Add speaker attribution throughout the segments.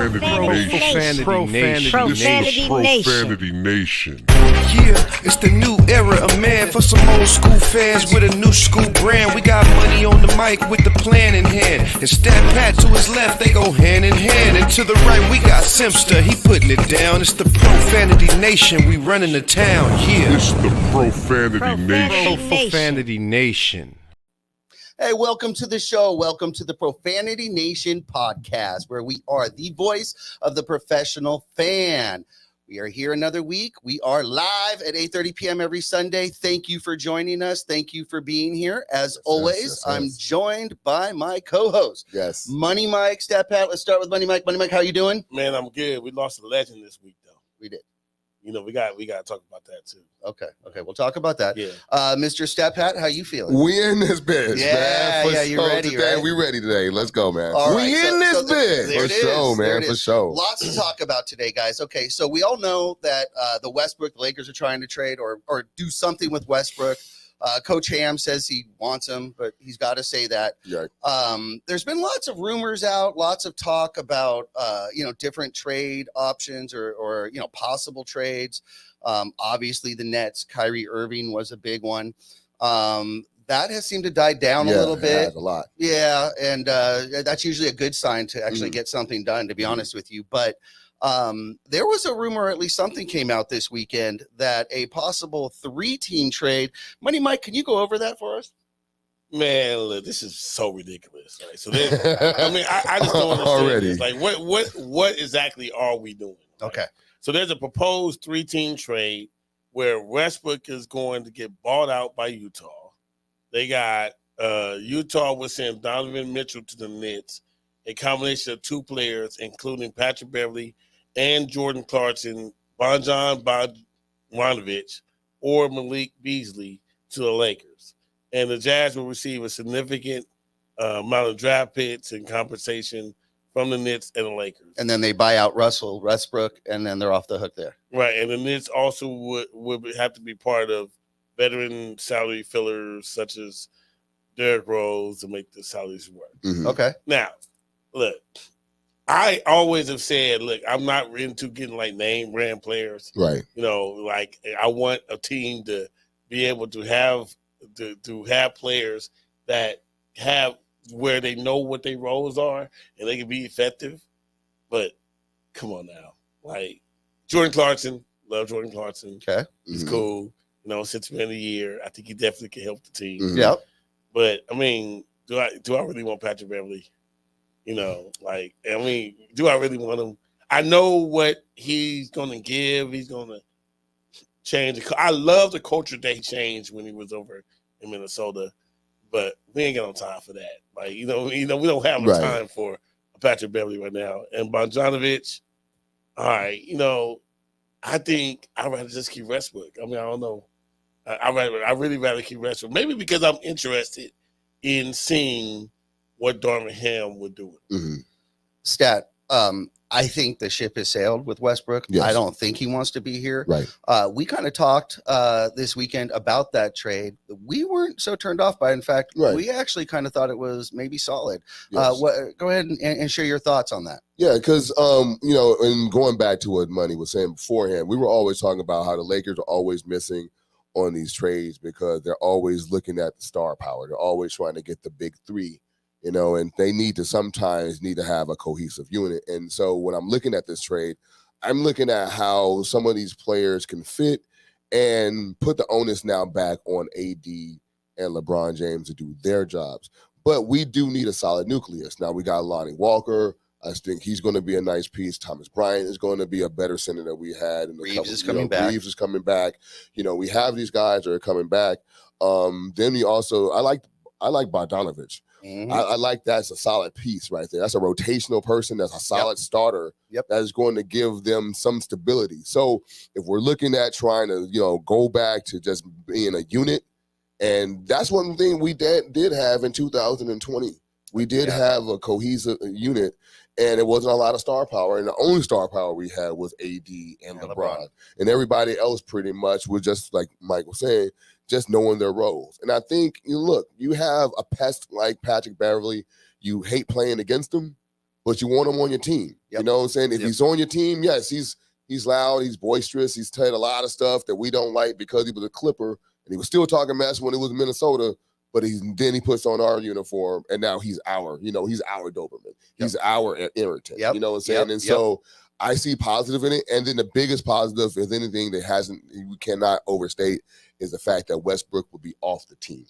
Speaker 1: Profanity Nation.
Speaker 2: Yeah, it's the new era of man for some old school fans with a new school brand. We got money on the mic with the plan in hand. And Stat Pat to his left, they go hand in hand. And to the right, we got Simpster, he putting it down. It's the Profanity Nation, we running the town. Yeah,
Speaker 1: It's the Profanity Nation.
Speaker 3: Hey, welcome to the show. Welcome to the Profanity Nation podcast, where we are the voice of the professional fan. We are here another week. We are live at 8:30 p.m. every Sunday. Thank you for joining us. Thank you for being here. As always, I'm joined by my co-host, Money Mike, Stat Pat. Let's start with Money Mike. Money Mike, how you doing?
Speaker 4: Man, I'm good. We lost a legend this week, though.
Speaker 3: We did.
Speaker 4: You know, we got to talk about that too.
Speaker 3: Okay, we'll talk about that.
Speaker 4: Yeah.
Speaker 3: Mr. Stat Pat, how you feeling?
Speaker 5: We in this bitch, man.
Speaker 3: Yeah, you ready,
Speaker 5: today,
Speaker 3: right?
Speaker 5: We ready today. Let's go, man.
Speaker 3: All
Speaker 5: we
Speaker 3: right,
Speaker 5: in this bitch. For sure, man, for sure.
Speaker 3: Lots to talk about today, guys. Okay, so we all know that the Westbrook Lakers are trying to trade or do something with Westbrook. Coach Ham says he wants him, but he's got to say that.
Speaker 5: Yeah.
Speaker 3: There's been lots of rumors out, lots of talk about different trade options or possible trades. Obviously, the Nets, Kyrie Irving was a big one. That has seemed to die down a little bit.
Speaker 5: Has a lot.
Speaker 3: Yeah, and that's usually a good sign to actually get something done, to be honest with you. But there was a rumor, at least something came out this weekend, that a possible 3-team trade. Money Mike, can you go over that for us?
Speaker 4: Man, look, this is so ridiculous. Right? So, I just don't understand
Speaker 5: already.
Speaker 4: This. Like, what exactly are we doing? Right?
Speaker 3: Okay.
Speaker 4: So there's a proposed 3-team trade where Westbrook is going to get bought out by Utah. They got Utah would send Donovan Mitchell to the Nets, a combination of 2 players, including Patrick Beverley and Jordan Clarkson, Bojan Bogdanovic, or Malik Beasley to the Lakers. And the Jazz will receive a significant amount of draft picks and compensation from the Nets and the Lakers.
Speaker 3: And then they buy out Russell Westbrook, and then they're off the hook there.
Speaker 4: Right, and the Nets also would have to be part of veteran salary fillers such as Derrick Rose to make the salaries work.
Speaker 5: Mm-hmm.
Speaker 3: Okay.
Speaker 4: Now, look, I always have said, look, I'm not into getting like name brand players.
Speaker 5: Right.
Speaker 4: You know, like I want a team to be able to have players that have where they know what their roles are and they can be effective. But come on now. Like Jordan Clarkson, love Jordan Clarkson.
Speaker 3: Okay.
Speaker 4: He's cool. You know, 6 man a year. I think he definitely can help the team.
Speaker 5: Mm-hmm.
Speaker 3: Yep.
Speaker 4: But I mean, do I really want Patrick Beverley? You know, like, I mean, do I really want him? I know what he's gonna give. He's gonna change. I love the culture that he changed when he was over in Minnesota, but we ain't got no time for that. Like, we don't have the time for Patrick Beverley right now. And Bogdanovic, all right, I think I'd rather just keep Westbrook. I mean, I don't know. I really rather keep Westbrook. Maybe because I'm interested in seeing what Darvin Ham would do.
Speaker 5: Mm-hmm.
Speaker 3: Stat, I think the ship has sailed with Westbrook. Yes. I don't think he wants to be here.
Speaker 5: Right.
Speaker 3: We kind of talked this weekend about that trade. We weren't so turned off by it. In fact, we actually kind of thought it was maybe solid.
Speaker 5: Yes.
Speaker 3: Go ahead and share your thoughts on that.
Speaker 5: Yeah, because, and going back to what Money was saying beforehand, we were always talking about how the Lakers are always missing on these trades because they're always looking at the star power. They're always trying to get the big 3. And they sometimes need to have a cohesive unit. And so when I'm looking at this trade, I'm looking at how some of these players can fit and put the onus now back on AD and LeBron James to do their jobs. But we do need a solid nucleus. Now we got Lonnie Walker. I think he's going to be a nice piece. Thomas Bryant is going to be a better center than we had.
Speaker 3: Reeves is coming back.
Speaker 5: Reeves is coming back. We have these guys that are coming back. Then we also, I like Bogdanovic.
Speaker 3: Mm-hmm.
Speaker 5: I like that's a solid piece right there. That's a rotational person. That's a solid starter.
Speaker 3: Yep.
Speaker 5: That is going to give them some stability. So if we're looking at trying to, go back to just being a unit, and that's one thing we did have in 2020. We did have a cohesive unit, and it wasn't a lot of star power. And the only star power we had was AD and LeBron. And everybody else pretty much was just, like Mike was saying, just knowing their roles. And I think, you have a pest like Patrick Beverley, you hate playing against him, but you want him on your team.
Speaker 3: Yep.
Speaker 5: You know what I'm saying? If
Speaker 3: Yep.
Speaker 5: he's on your team, yes, he's loud, he's boisterous, he's said a lot of stuff that we don't like because he was a Clipper, and he was still talking mess when he was in Minnesota. But then he puts on our uniform, and now he's our Doberman. He's our irritant.
Speaker 3: Yep.
Speaker 5: You know what I'm saying? And so I see positive in it. And then the biggest positive, if anything, we cannot overstate, is the fact that Westbrook will be off the team.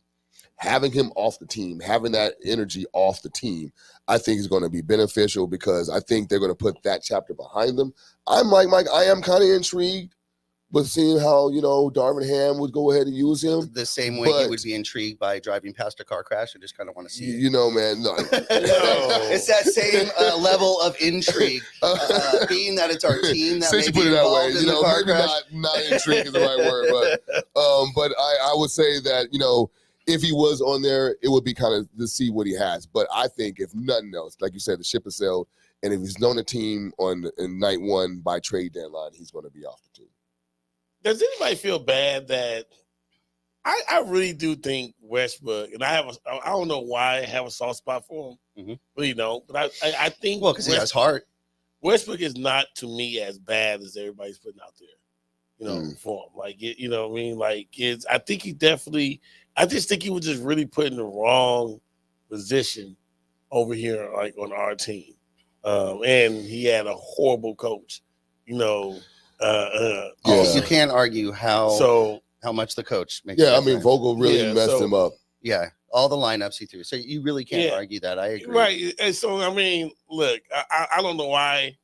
Speaker 5: Having him off the team, having that energy off the team, I think is going to be beneficial because I think they're going to put that chapter behind them. I'm like Mike. I am kind of intrigued. But seeing how, Darvin Ham would go ahead and use him.
Speaker 3: The same way he would be intrigued by driving past a car crash. I just kind of want to see it.
Speaker 5: Man. No.
Speaker 3: It's that same level of intrigue, being that it's our team that
Speaker 5: Since
Speaker 3: may
Speaker 5: you put
Speaker 3: be
Speaker 5: it that way,
Speaker 3: involved in the car
Speaker 5: maybe
Speaker 3: crash.
Speaker 5: not intrigue is the right word. But I would say that, if he was on there, it would be kind of to see what he has. But I think if nothing else, like you said, the ship has sailed. And if he's on the team in night one by trade deadline, he's going to be off the team.
Speaker 4: Does anybody feel bad that I really do think Westbrook, and I don't know why I have a soft spot for him.
Speaker 3: Mm-hmm.
Speaker 4: Really don't. But I think
Speaker 3: because he has heart.
Speaker 4: Westbrook is not, to me, as bad as everybody's putting out there, for him. Like, you know what I mean? Like, I think he definitely, I just think he was just really put in the wrong position over here, like, on our team. And he had a horrible coach,
Speaker 3: You can't argue how much the coach makes.
Speaker 5: Yeah, I mean, Vogel really messed him up.
Speaker 3: Yeah, all the lineups he threw. So you really can't argue that. I agree.
Speaker 4: Right. And so, I mean, look, I don't know why.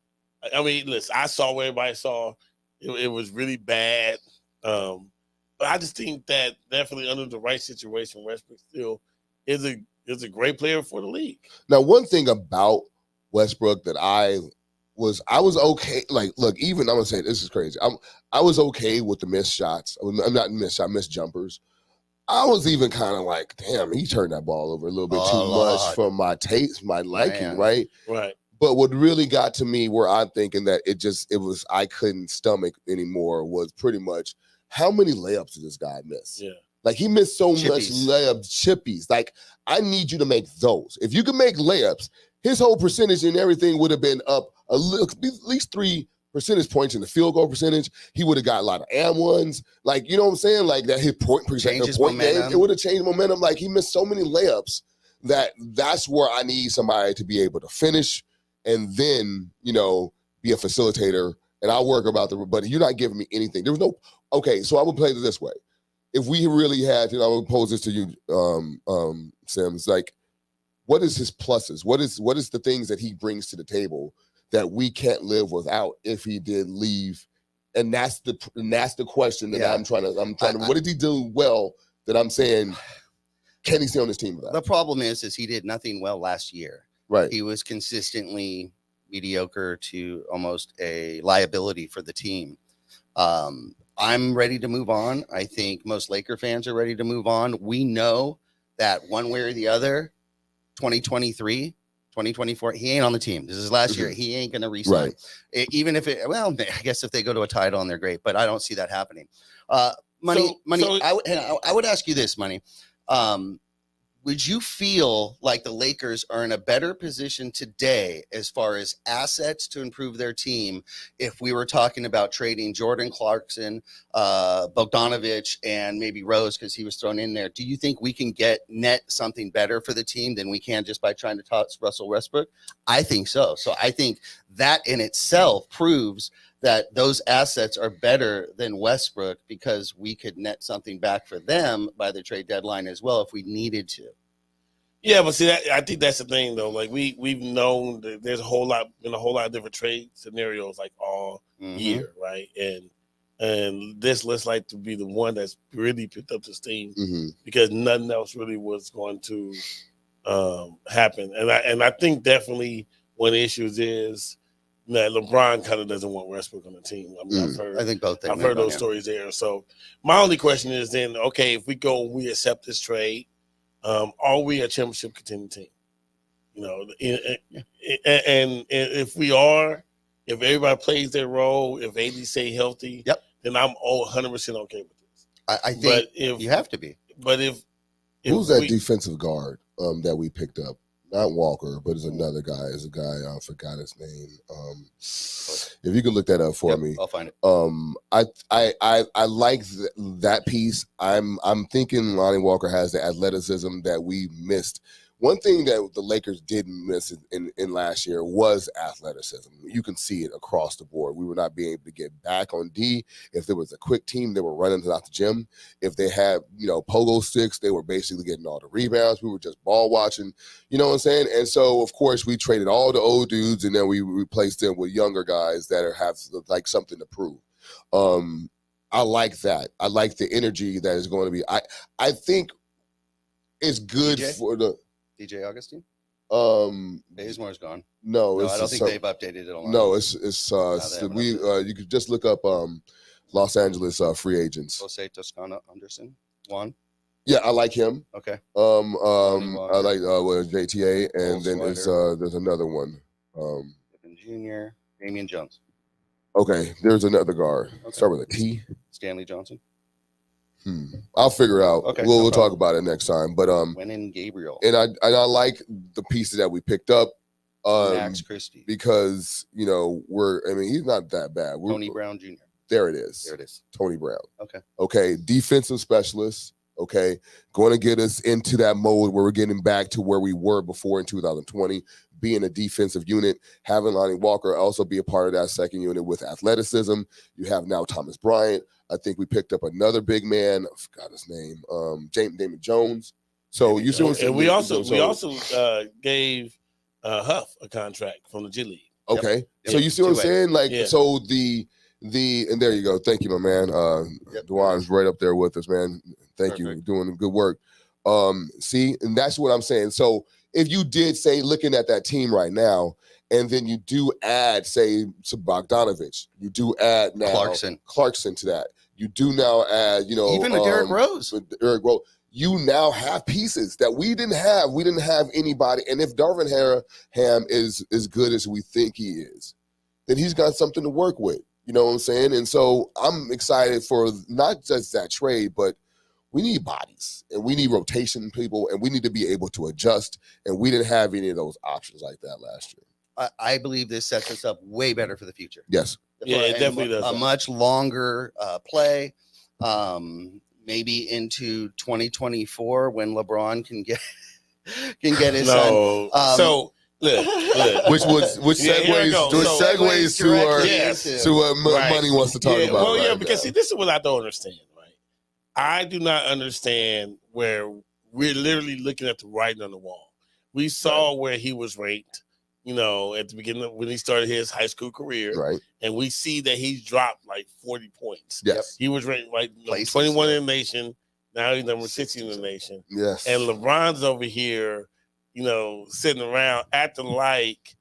Speaker 4: I mean, listen, I saw what everybody saw. It was really bad. But I just think that definitely under the right situation, Westbrook still is a great player for the league.
Speaker 5: Now, one thing about Westbrook that I was okay. Like, look, even I'm gonna say this is crazy. I was okay with the missed shots. I'm not missed jumpers. I was even kind of like, damn, he turned that ball over a little bit too much for my taste, my liking, right?
Speaker 4: Right.
Speaker 5: But what really got to me, where I'm thinking that I couldn't stomach anymore, was pretty much how many layups did this guy miss?
Speaker 4: Yeah.
Speaker 5: Like, he missed so much
Speaker 3: Chippies.
Speaker 5: chippies. Like, I need you to make those. If you can make layups, his whole percentage and everything would have been up at least 3 percentage points in the field goal percentage. He would have got a lot of and ones. Like, you know what I'm saying? Like, that his point game, it would have changed momentum. Like, he missed so many layups that's where I need somebody to be able to finish and then, be a facilitator. And I'll work about but you're not giving me anything. There was no, okay, so I would play it this way. If we really had, I would pose this to you, Sims, like, what is his pluses? What is the things that he brings to the table that we can't live without if he did leave? And that's the question that I'm trying to. What did he do well that I'm saying? Can he stay on this team without?
Speaker 3: The problem is he did nothing well last year.
Speaker 5: Right.
Speaker 3: He was consistently mediocre to almost a liability for the team. I'm ready to move on. I think most Laker fans are ready to move on. We know that one way or the other, 2023, 2024, he ain't on the team. This is last year. He ain't going to re-sign. Right. Even if I guess if they go to a title and they're great, but I don't see that happening. Money. I would ask you this, Money. Would you feel like the Lakers are in a better position today as far as assets to improve their team if we were talking about trading Jordan Clarkson, Bogdanovich, and maybe Rose because he was thrown in there? Do you think we can get net something better for the team than we can just by trying to toss Russell Westbrook? I think so. So I think that in itself proves that those assets are better than Westbrook because we could net something back for them by the trade deadline as well if we needed to.
Speaker 4: Yeah, but see, I think that's the thing though. Like we've known that there's been a whole lot of different trade scenarios like all year, right? And this looks like to be the one that's really picked up the steam because nothing else really was going to happen. And I think definitely one of the issues is that LeBron kind of doesn't want Westbrook on the team. I mean, I've heard those stories there. So my only question is then, okay, if we accept this trade, are we a championship contending team? And if we are, if everybody plays their role, if AD stay healthy, then I'm 100% okay with this.
Speaker 3: I think you have to be.
Speaker 4: But if
Speaker 5: who's that defensive guard that we picked up? Not Walker, but it's another guy. It's a guy, I forgot his name. If you could look that up for me.
Speaker 3: I'll find it.
Speaker 5: I like that piece. I'm thinking Lonnie Walker has the athleticism that we missed. One thing that the Lakers didn't miss in last year was athleticism. You can see it across the board. We were not being able to get back on D. If there was a quick team, they were running out the gym. If they had, pogo sticks, they were basically getting all the rebounds. We were just ball watching, you know what I'm saying? And so, of course, we traded all the old dudes, and then we replaced them with younger guys that have like something to prove. I like that. I like the energy that is going to be. I think it's good for the
Speaker 3: DJ Augustine? Bazemore's gone.
Speaker 5: No,
Speaker 3: I don't think they've updated it online.
Speaker 5: No, you could just look up Los Angeles free agents.
Speaker 3: Jose Toscano Anderson, Juan.
Speaker 5: Yeah, I like him.
Speaker 3: Okay.
Speaker 5: I like JTA, and then there's another one.
Speaker 3: Pippen Jr., Damian Jones.
Speaker 5: Okay, there's another guard.
Speaker 3: Okay.
Speaker 5: Start with a T.
Speaker 3: Stanley Johnson.
Speaker 5: I'll figure out.
Speaker 3: Okay,
Speaker 5: we'll talk about it next time. But
Speaker 3: Wenin Gabriel.
Speaker 5: And I like the pieces that we picked up.
Speaker 3: Max Christie.
Speaker 5: Because he's not that bad.
Speaker 3: Tony Brown Jr.
Speaker 5: There it is.
Speaker 3: There it is.
Speaker 5: Tony Brown.
Speaker 3: Okay.
Speaker 5: Defensive specialist. Okay. Going to get us into that mode where we're getting back to where we were before in 2020, being a defensive unit, having Lonnie Walker also be a part of that second unit with athleticism. You have now Thomas Bryant. I think we picked up another big man. I forgot his name. Damon Jones. So you see what I'm saying?
Speaker 4: We also gave Huff a contract from the G League.
Speaker 5: Okay.
Speaker 3: Yep.
Speaker 5: So you see what I'm saying? Like,
Speaker 4: yeah.
Speaker 5: So the and there you go. Thank you, my man. Duan's right up there with us, man. Thank you. Doing good work. See, and that's what I'm saying. So if you did say, looking at that team right now, and then you do add, say, to Bogdanovich, you do add now Clarkson to that. You do now add,
Speaker 3: even a Derrick Rose.
Speaker 5: You now have pieces that we didn't have. We didn't have anybody. And if Darvin Ham is as good as we think he is, then he's got something to work with. You know what I'm saying? And so I'm excited for not just that trade, but we need bodies and we need rotation people and we need to be able to adjust. And we didn't have any of those options like that last year.
Speaker 3: I believe this sets us up way better for the future.
Speaker 5: Yes.
Speaker 4: Yeah, it definitely does.
Speaker 3: A much longer play, maybe into 2024 when LeBron can get his son.
Speaker 4: So look.
Speaker 5: Which segues to what Money wants to talk about.
Speaker 4: Well, because see, this is what I don't understand. Right, I do not understand where we're literally looking at the writing on the wall. We saw where he was ranked. At the beginning when he started his high school career,
Speaker 5: right?
Speaker 4: And we see that he's dropped like 40 points.
Speaker 5: Yes,
Speaker 4: he was ranked like 21 in the nation. Now he's number 16 in the nation.
Speaker 5: Yes,
Speaker 4: and LeBron's over here, sitting around acting like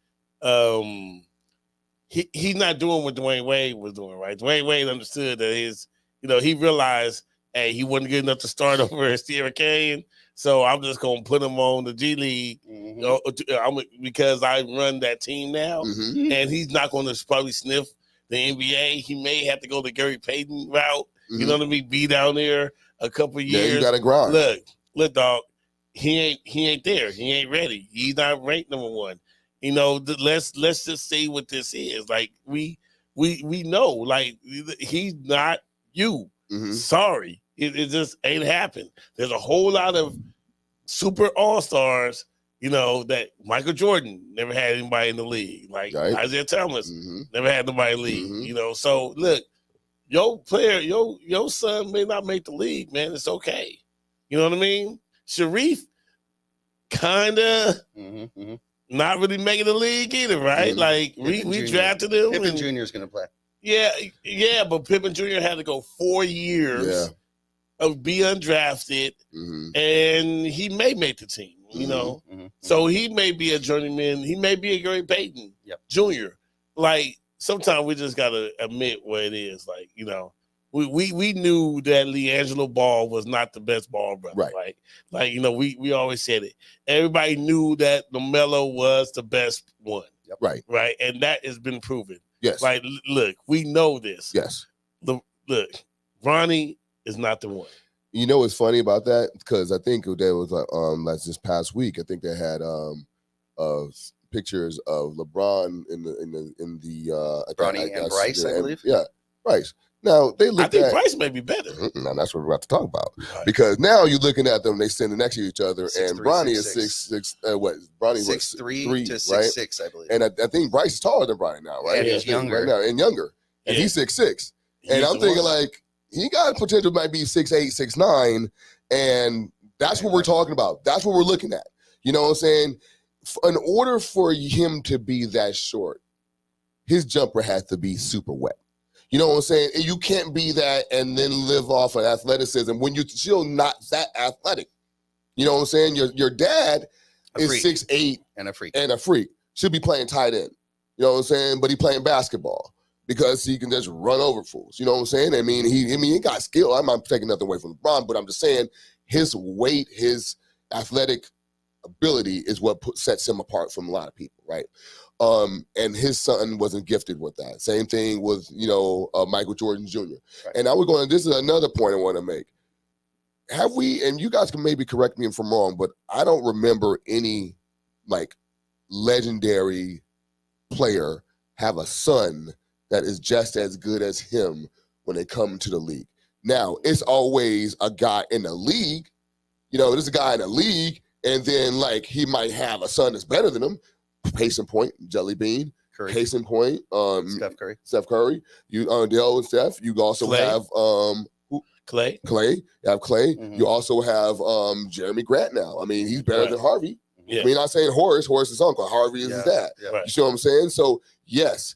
Speaker 4: he's not doing what Dwayne Wade was doing. Right? Dwayne Wade understood that he realized, hey, he wasn't good enough to start over Stephen Kane. So I'm just gonna put him on the G League, because I run that team now, and he's not gonna probably sniff the NBA. He may have to go the Gary Payton route. You know what I mean? Be down there a couple years.
Speaker 5: Yeah, you gotta grind.
Speaker 4: Look, dog. He ain't there. He ain't ready. He's not ranked number one. Let's just say what this is. Like we know, like he's not you. Sorry. It just ain't happened. There's a whole lot of super all-stars, that Michael Jordan never had anybody in the league. Like Isaiah Thomas never had nobody in the league, So look, your player, your son may not make the league, man. It's okay. You know what I mean? Sharif kinda not really making the league either, right? Like we drafted him.
Speaker 3: Pippen Jr. is gonna play.
Speaker 4: Yeah, but Pippen Jr. had to go 4 years of be undrafted, and he may make the team, So he may be a journeyman. He may be a Gary Payton Jr. Like, sometimes we just got to admit what it is. Like, we knew that LiAngelo Ball was not the best ball brother, right? Like, we always said it. Everybody knew that LaMelo was the best one, right? And that has been proven.
Speaker 5: Yes.
Speaker 4: Like, look, we know this.
Speaker 5: Yes.
Speaker 4: Look, Ronnie is not the one.
Speaker 5: You know what's funny about that? Because I think that was like this past week. I think they had pictures of LeBron in the
Speaker 3: Bronny and Bryce, I believe.
Speaker 5: Yeah, Bryce. Now they look.
Speaker 4: I think Bryce may be better.
Speaker 5: Now that's what we're about to talk about, because now you're looking at them. They standing next to each other, and Bronny is 6'6". What? Bronny was
Speaker 3: 6'3" to 6'6", I believe.
Speaker 5: And I think Bryce is taller than Bronny now, right?
Speaker 3: And he's younger.
Speaker 5: Right now, and younger, and he's 6'6". And I'm thinking like he got potential, might be 6'8", 6'9", and that's what we're talking about. That's what we're looking at. You know what I'm saying? In order for him to be that short, his jumper has to be super wet. You know what I'm saying? You can't be that and then live off of athleticism when you're still not that athletic. You know what I'm saying? Your dad is 6'8"
Speaker 3: and a freak.
Speaker 5: Should be playing tight end. You know what I'm saying? But he playing basketball because he can just run over fools. You know what I'm saying? I mean, he got skill. I'm not taking nothing away from LeBron, but I'm just saying his weight, his athletic ability is what sets him apart from a lot of people, right? And his son wasn't gifted with that. Same thing with, Michael Jordan Jr. Right. And this is another point I want to make. Have we, and you guys can maybe correct me if I'm wrong, but I don't remember any legendary player have a son that is just as good as him when they come to the league. Now, it's always a guy in the league, there's a guy in the league, and then he might have a son that's better than him. Case in point, Jelly Bean.
Speaker 3: Curry.
Speaker 5: Case in point,
Speaker 3: Steph Curry.
Speaker 5: You Dale and Steph. You also
Speaker 4: Clay.
Speaker 5: have
Speaker 4: Clay.
Speaker 5: You have Clay.
Speaker 3: Mm-hmm.
Speaker 5: You also have Jeremy Grant now. I mean, he's better than Harvey.
Speaker 4: Yeah.
Speaker 5: I mean, not saying Horace is his uncle. Harvey is his dad.
Speaker 3: Yeah.
Speaker 4: Right.
Speaker 5: You see what I'm saying? So yes,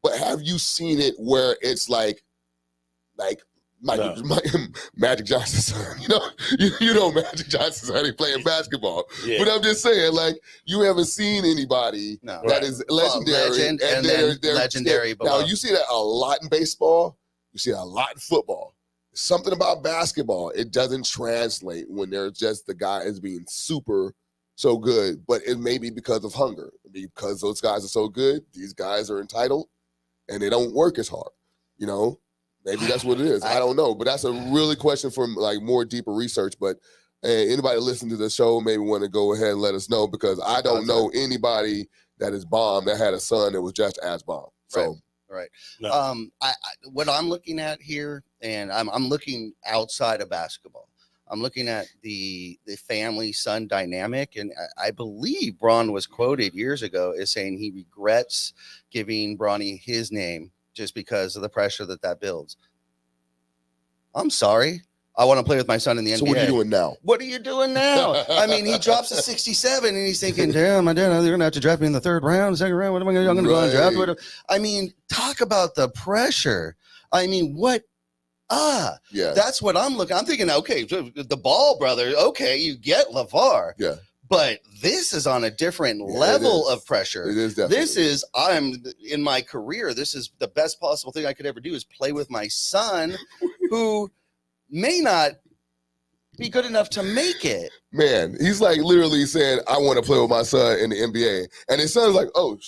Speaker 5: but have you seen it where it's like Magic Johnson's son? You know Magic Johnson's son. He playing basketball. Yeah. But I'm just saying, you haven't seen anybody that is legendary.
Speaker 3: Legend and then legendary.
Speaker 5: Now you see that a lot in baseball. You see that a lot in football. Something about basketball, it doesn't translate when they're just the guy is being so good, but it may be because of hunger. Because those guys are so good, these guys are entitled, and they don't work as hard. Maybe that's what it is. I don't know, but that's a really question for more deeper research. But anybody listening to the show maybe want to go ahead and let us know, because I don't know anybody that is bomb that had a son that was just as bomb. So.
Speaker 3: Right.
Speaker 4: No.
Speaker 3: What I'm looking at here, and I'm looking outside of basketball. I'm looking at the family son dynamic, and I believe Bron was quoted years ago as saying he regrets giving Bronny his name just because of the pressure that builds. I'm sorry. I want to play with my son in the NBA.
Speaker 5: So what are you doing now?
Speaker 3: What are you doing now? I mean, he drops a 67 and he's thinking, damn, my dad, they're going to have to draft me in the third round, second round. What am I going to go and draft? I mean, talk about the pressure. I mean, what?
Speaker 5: Yeah.
Speaker 3: That's what I'm looking. I'm thinking, okay, the Ball brothers, okay, you get LeVar.
Speaker 5: Yeah.
Speaker 3: But this is on a different level of pressure.
Speaker 5: It is definitely.
Speaker 3: I'm in my career, this is the best possible thing I could ever do is play with my son who may not be good enough to make it.
Speaker 5: Man, he's literally saying, I want to play with my son in the NBA. And his son's like, oh,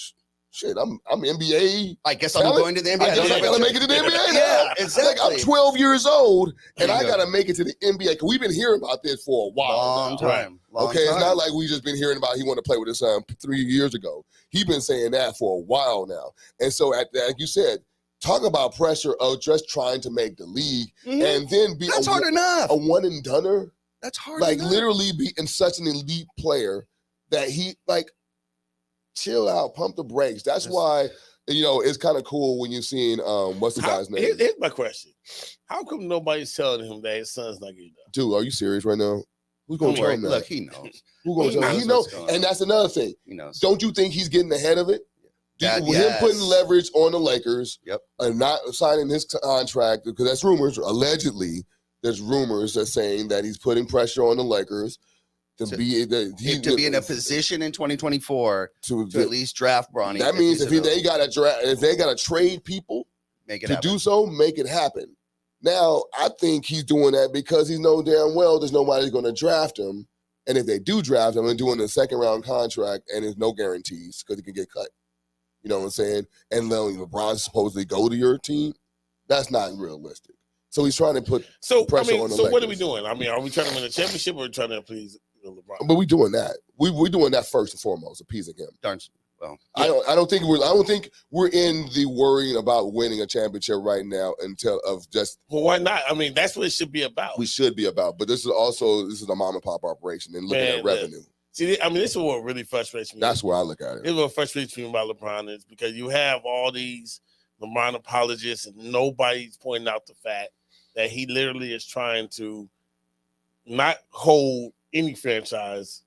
Speaker 5: shit, I'm NBA.
Speaker 3: I guess I'm going to the NBA.
Speaker 5: I guess I gotta make it to the NBA.
Speaker 3: Yeah, exactly.
Speaker 5: I'm 12 years old and I gotta make it to the NBA. Because we've been hearing about this for a while.
Speaker 3: Long time.
Speaker 5: It's not like we just been hearing about he wanted to play with his son 3 years ago. He's been saying that for a while now. And so, like you said, talk about pressure of just trying to make the league and then be
Speaker 3: hard enough.
Speaker 5: A one and doneer.
Speaker 3: That's hard enough.
Speaker 5: Literally being such an elite player that he chill out, pump the brakes. That's why, it's kind of cool when you're seeing what's the guy's name?
Speaker 4: Here's my question. How come nobody's telling him that his son's not good enough?
Speaker 5: Dude, are you serious right now? Who's gonna tell him that?
Speaker 3: Look, he knows.
Speaker 5: Who's gonna tell him? He knows. And that's another thing.
Speaker 3: He knows.
Speaker 5: Don't you think he's getting ahead of it?
Speaker 3: Him
Speaker 5: putting leverage on the Lakers,
Speaker 3: yep,
Speaker 5: and not signing his contract, because that's rumors. Allegedly, there's rumors that saying that he's putting pressure on the Lakers to be in a
Speaker 3: position in 2024 to at least draft Bronny.
Speaker 5: That means if they gotta trade people to do so, make it happen. Now, I think he's doing that because he knows damn well there's nobody going to draft him, and if they do draft him, they're doing a second round contract, and there's no guarantees because he can get cut. You know what I'm saying? And LeBron supposedly go to your team. That's not realistic. So he's trying to put pressure on the Lakers.
Speaker 4: So what are we doing? I mean, are we trying to win a championship or are we trying to please than LeBron.
Speaker 5: But we doing that. We're doing that first and foremost, appeasing him.
Speaker 3: Darn. Well,
Speaker 5: I don't think we're in the worrying about winning a championship right now until of just.
Speaker 4: Well, why not? I mean, that's what it should be about.
Speaker 5: We should be about, but this is a mom and pop operation and looking at revenue.
Speaker 4: See, I mean, this is what really frustrates me.
Speaker 5: That's where I look at it.
Speaker 4: This is what frustrates me about LeBron is because you have all these LeBron apologists and nobody's pointing out the fact that he literally is trying to not hold any franchise,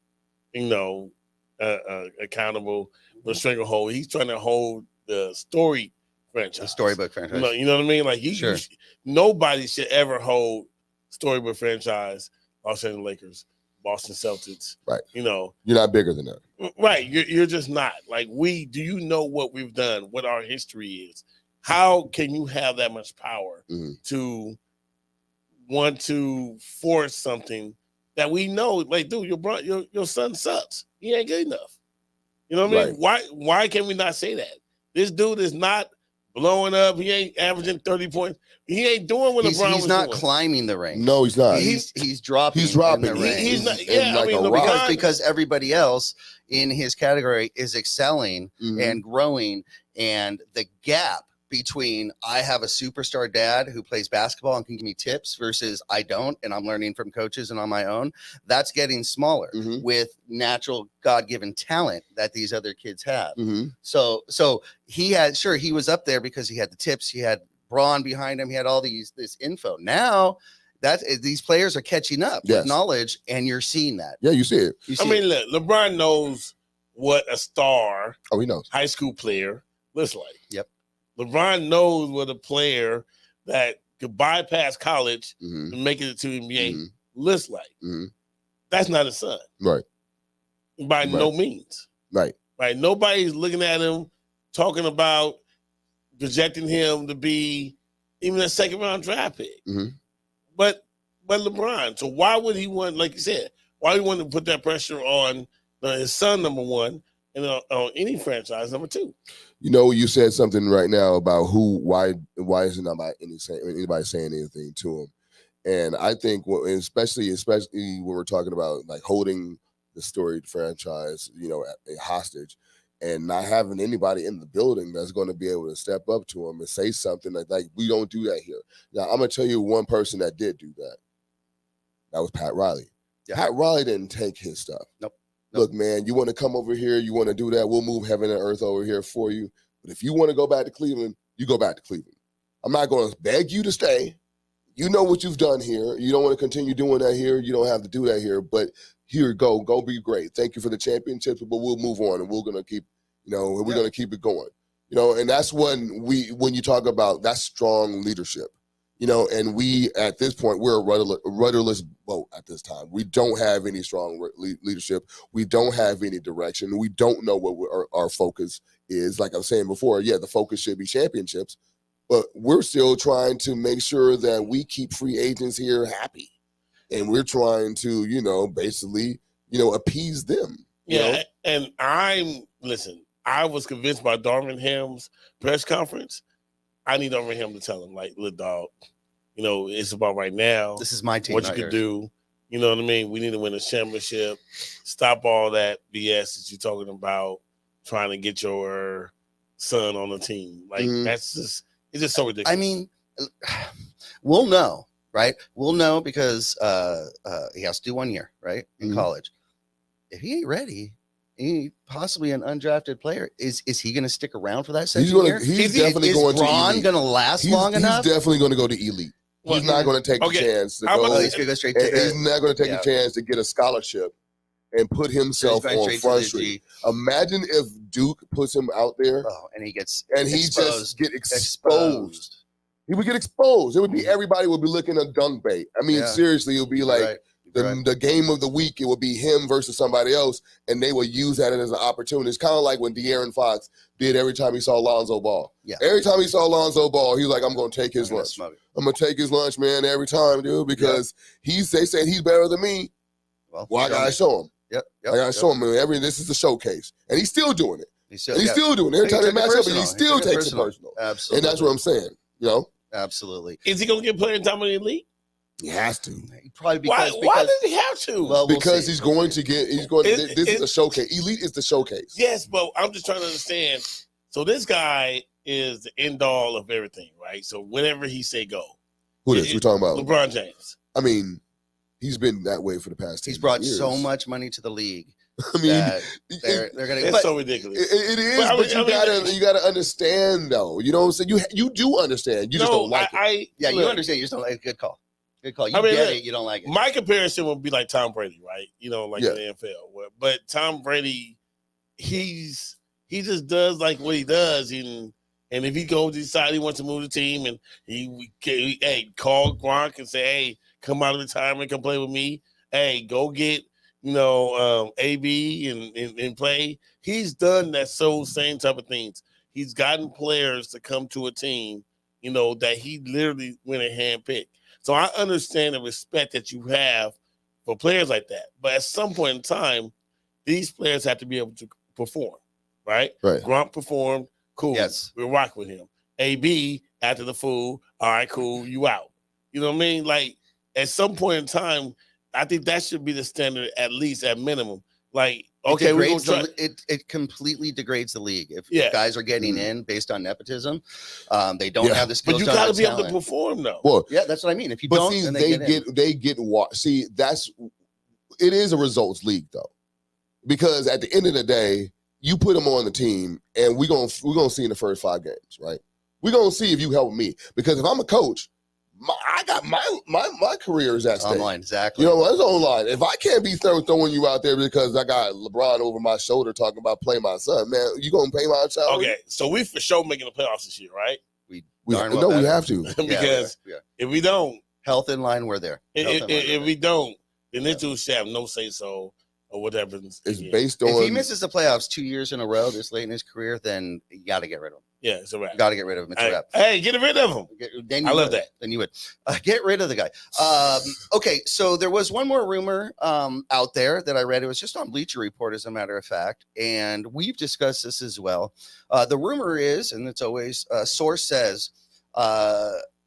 Speaker 4: accountable, but stranglehold. He's trying to hold the story franchise,
Speaker 3: the storybook franchise.
Speaker 4: You know what I mean? Like
Speaker 3: Sure.
Speaker 4: Nobody should ever hold storybook franchise. Los Angeles Lakers, Boston Celtics.
Speaker 5: Right.
Speaker 4: You're
Speaker 5: not bigger than that.
Speaker 4: Right. You're just not. Like do you know what we've done? What our history is? How can you have that much power to want to force something that we know? Like, dude, your son sucks. He ain't good enough. You know what I mean? Why can we not say that? This dude is not blowing up. He ain't averaging 30 points. He ain't doing what LeBron was doing.
Speaker 3: He's not climbing the ranks.
Speaker 5: No, he's not.
Speaker 3: He's dropping.
Speaker 5: He's dropping.
Speaker 3: In the ranks.
Speaker 4: He's not. Yeah,
Speaker 5: like
Speaker 4: I mean,
Speaker 5: LeBron,
Speaker 3: because everybody else in his category is excelling and growing, and the gap between I have a superstar dad who plays basketball and can give me tips versus I don't, and I'm learning from coaches and on my own, that's getting smaller with natural God-given talent that these other kids have. So he was up there because he had the tips, he had Braun behind him, he had all this info. Now that these players are catching up with knowledge, and you're seeing that.
Speaker 5: Yeah, you see it.
Speaker 4: Look, LeBron knows what a star,
Speaker 5: he knows,
Speaker 4: high school player looks like.
Speaker 3: Yep.
Speaker 4: LeBron knows what a player that could bypass college and make it to NBA looks like. That's not his son.
Speaker 5: Right.
Speaker 4: By no means.
Speaker 5: Right.
Speaker 4: Nobody's looking at him, talking about projecting him to be even a second round draft pick. But LeBron, so why would he want, like you said, why would he want to put that pressure on his son, number one, and on any franchise, number two?
Speaker 5: You said something right now about why isn't anybody saying anything to him? And I think, especially when we're talking about like holding the storied franchise, a hostage, and not having anybody in the building that's going to be able to step up to him and say something like we don't do that here. Now, I'm going to tell you one person that did do that. That was Pat Riley. Yeah. Pat Riley didn't take his stuff.
Speaker 3: Nope.
Speaker 5: Look, man, you want to come over here, you want to do that, we'll move heaven and earth over here for you. But if you want to go back to Cleveland, you go back to Cleveland. I'm not going to beg you to stay. You know what you've done here. You don't want to continue doing that here. You don't have to do that here. But here, go be great. Thank you for the championships, but we'll move on, and we're going to keep, we're going to keep it going. And that's when you talk about that strong leadership. And we, at this point, we're a rudderless boat at this time. We don't have any strong leadership. We don't have any direction. We don't know what our focus is. Like I was saying before, the focus should be championships, but we're still trying to make sure that we keep free agents here happy. And we're trying to, basically, appease them.
Speaker 4: Yeah, and I was convinced by Darvin Ham's press conference. I need Darvin Ham to tell him, like, look, dog, it's about right now.
Speaker 3: This is my team.
Speaker 4: What you could do. You know what I mean? We need to win a championship. Stop all that BS that you're talking about, trying to get your son on the team. Like, it's just so ridiculous.
Speaker 3: I mean, we'll know, right? We'll know because he has to do 1 year, right, in college. If he ain't ready, possibly an undrafted player, is he going to stick around for that second year?
Speaker 5: He's definitely going to elite.
Speaker 3: Is Braun going to last long enough?
Speaker 5: He's definitely going to go to elite. He's not going to take the chance.
Speaker 3: He's going to go straight to
Speaker 5: he's not going to take the chance to get a scholarship and put himself on Front Street. Imagine if Duke puts him out there
Speaker 3: and he gets
Speaker 5: just get exposed. He would get exposed. It would be everybody would be looking at dunk bait. I mean, seriously, it would be like the game of the week. It would be him versus somebody else, and they would use that as an opportunity. It's kind of like when De'Aaron Fox did every time he saw Lonzo Ball. Yeah. Every time he saw Lonzo Ball, he was like, I'm going to take his lunch. I'm going to take his lunch, man, every time, dude, because they said he's better than me. Well, I got to show him. I got to show him. This is a showcase. And he's still doing it. He's still doing it. Every time they match up, he still takes it personal. Absolutely. And that's what I'm saying,
Speaker 3: Absolutely.
Speaker 4: Is he going to get playing time in the league?
Speaker 5: He has to.
Speaker 3: Probably
Speaker 4: Why
Speaker 3: because
Speaker 4: does he have to?
Speaker 3: well,
Speaker 5: Because
Speaker 3: see.
Speaker 5: he's going to get. He's going. This is a showcase. Elite is the showcase.
Speaker 4: Yes, but I'm just trying to understand. So this guy is the end all of everything, right? So whenever he say go.
Speaker 5: Who this? We're talking about
Speaker 4: LeBron James.
Speaker 5: I mean, he's been that way for the past 10
Speaker 3: He's brought
Speaker 5: years.
Speaker 3: so much money to the league.
Speaker 5: I mean,
Speaker 3: they're gonna.
Speaker 4: It's so ridiculous.
Speaker 5: It is, but you gotta understand though. You know what I'm saying? You do understand. You just don't like it.
Speaker 3: You understand. You just don't like it. Good call. Good call. You get it. You don't like it.
Speaker 4: My comparison would be like Tom Brady, right? You know, like
Speaker 5: Yeah.
Speaker 4: in the NFL. But Tom Brady, he just does like what he does, and if he goes decide he wants to move the team, and he call Gronk and say, hey, come out of retirement, come play with me. Hey, go get AB and play. He's done that same type of things. He's gotten players to come to a team, that he literally went and handpicked. So I understand the respect that you have for players like that. But at some point in time, these players have to be able to perform, right?
Speaker 5: Right.
Speaker 4: Gronk performed, cool.
Speaker 3: Yes.
Speaker 4: We'll rock with him. AB, after the fool, all right, cool, you out. You know what I mean? Like, at some point in time, I think that should be the standard, at least at minimum. Like, okay,
Speaker 3: it completely degrades the league if guys are getting in based on nepotism. They don't have the skills.
Speaker 4: But you got to be able to perform, though.
Speaker 5: Well,
Speaker 3: yeah, that's what I mean. If you
Speaker 5: but
Speaker 3: don't,
Speaker 5: see,
Speaker 3: then
Speaker 5: they get see, it is a results league though, because at the end of the day, you put them on the team, and we're gonna see in the first 5 games, right? We're gonna see if you help me, because if I'm a coach, I got my career is at stake.
Speaker 3: Online, exactly.
Speaker 5: You know, it's online. If I can't be throwing you out there because I got LeBron over my shoulder talking about play my son, man, you gonna pay my salary?
Speaker 4: Okay, so we for sure making the playoffs this year, right?
Speaker 5: We have to.
Speaker 4: Because if we don't,
Speaker 3: health in line, we're there.
Speaker 4: If we don't, then this dude should have no say so or whatever.
Speaker 5: It's based on.
Speaker 3: If he misses the playoffs 2 years in a row this late in his career, then you got to get rid of him.
Speaker 4: Yeah, it's a wrap.
Speaker 3: Got to get rid of him. It's a wrap.
Speaker 4: Hey, get rid of him. I love that.
Speaker 3: Then you would get rid of the guy. Okay, so there was one more rumor out there that I read. It was just on Bleacher Report, as a matter of fact, and we've discussed this as well. The rumor is, and it's always source says,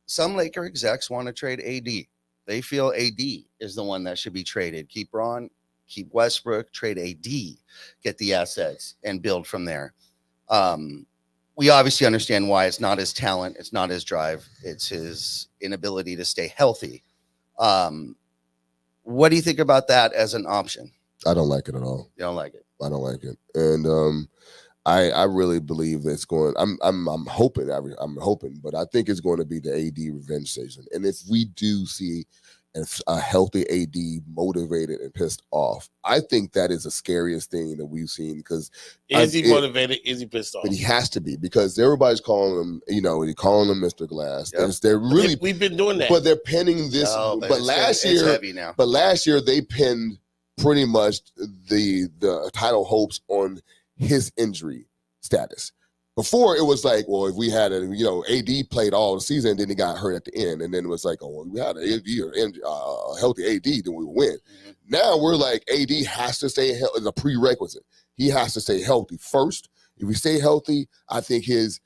Speaker 3: some Laker execs want to trade AD. They feel AD is the one that should be traded. Keep Braun, keep Westbrook, trade AD, get the assets, and build from there. We obviously understand why. It's not his talent. It's not his drive. It's his inability to stay healthy. What do you think about that as an option?
Speaker 5: I don't like it at all.
Speaker 3: You don't like it?
Speaker 5: I don't like it. And I really believe it's going. I'm hoping. I'm hoping, but I think it's going to be the AD revenge season. And if we do see a healthy AD motivated and pissed off, I think that is the scariest thing that we've seen. Because
Speaker 4: is he motivated? Is he pissed off?
Speaker 5: But he has to be, because everybody's calling him. They're calling him Mr. Glass.
Speaker 3: Yep.
Speaker 5: They're really.
Speaker 4: We've been doing that,
Speaker 5: but they're pinning this.
Speaker 3: No,
Speaker 5: but last year,
Speaker 3: heavy now.
Speaker 5: But last year they pinned pretty much the title hopes on his injury status. Before it was like, well, if we had AD played all the season, then he got hurt at the end, and then it was like, oh, well, we had an AD or a healthy AD, then we win. Mm-hmm. Now we're like, AD has to stay healthy as a prerequisite. He has to stay healthy first. If we stay healthy, I think his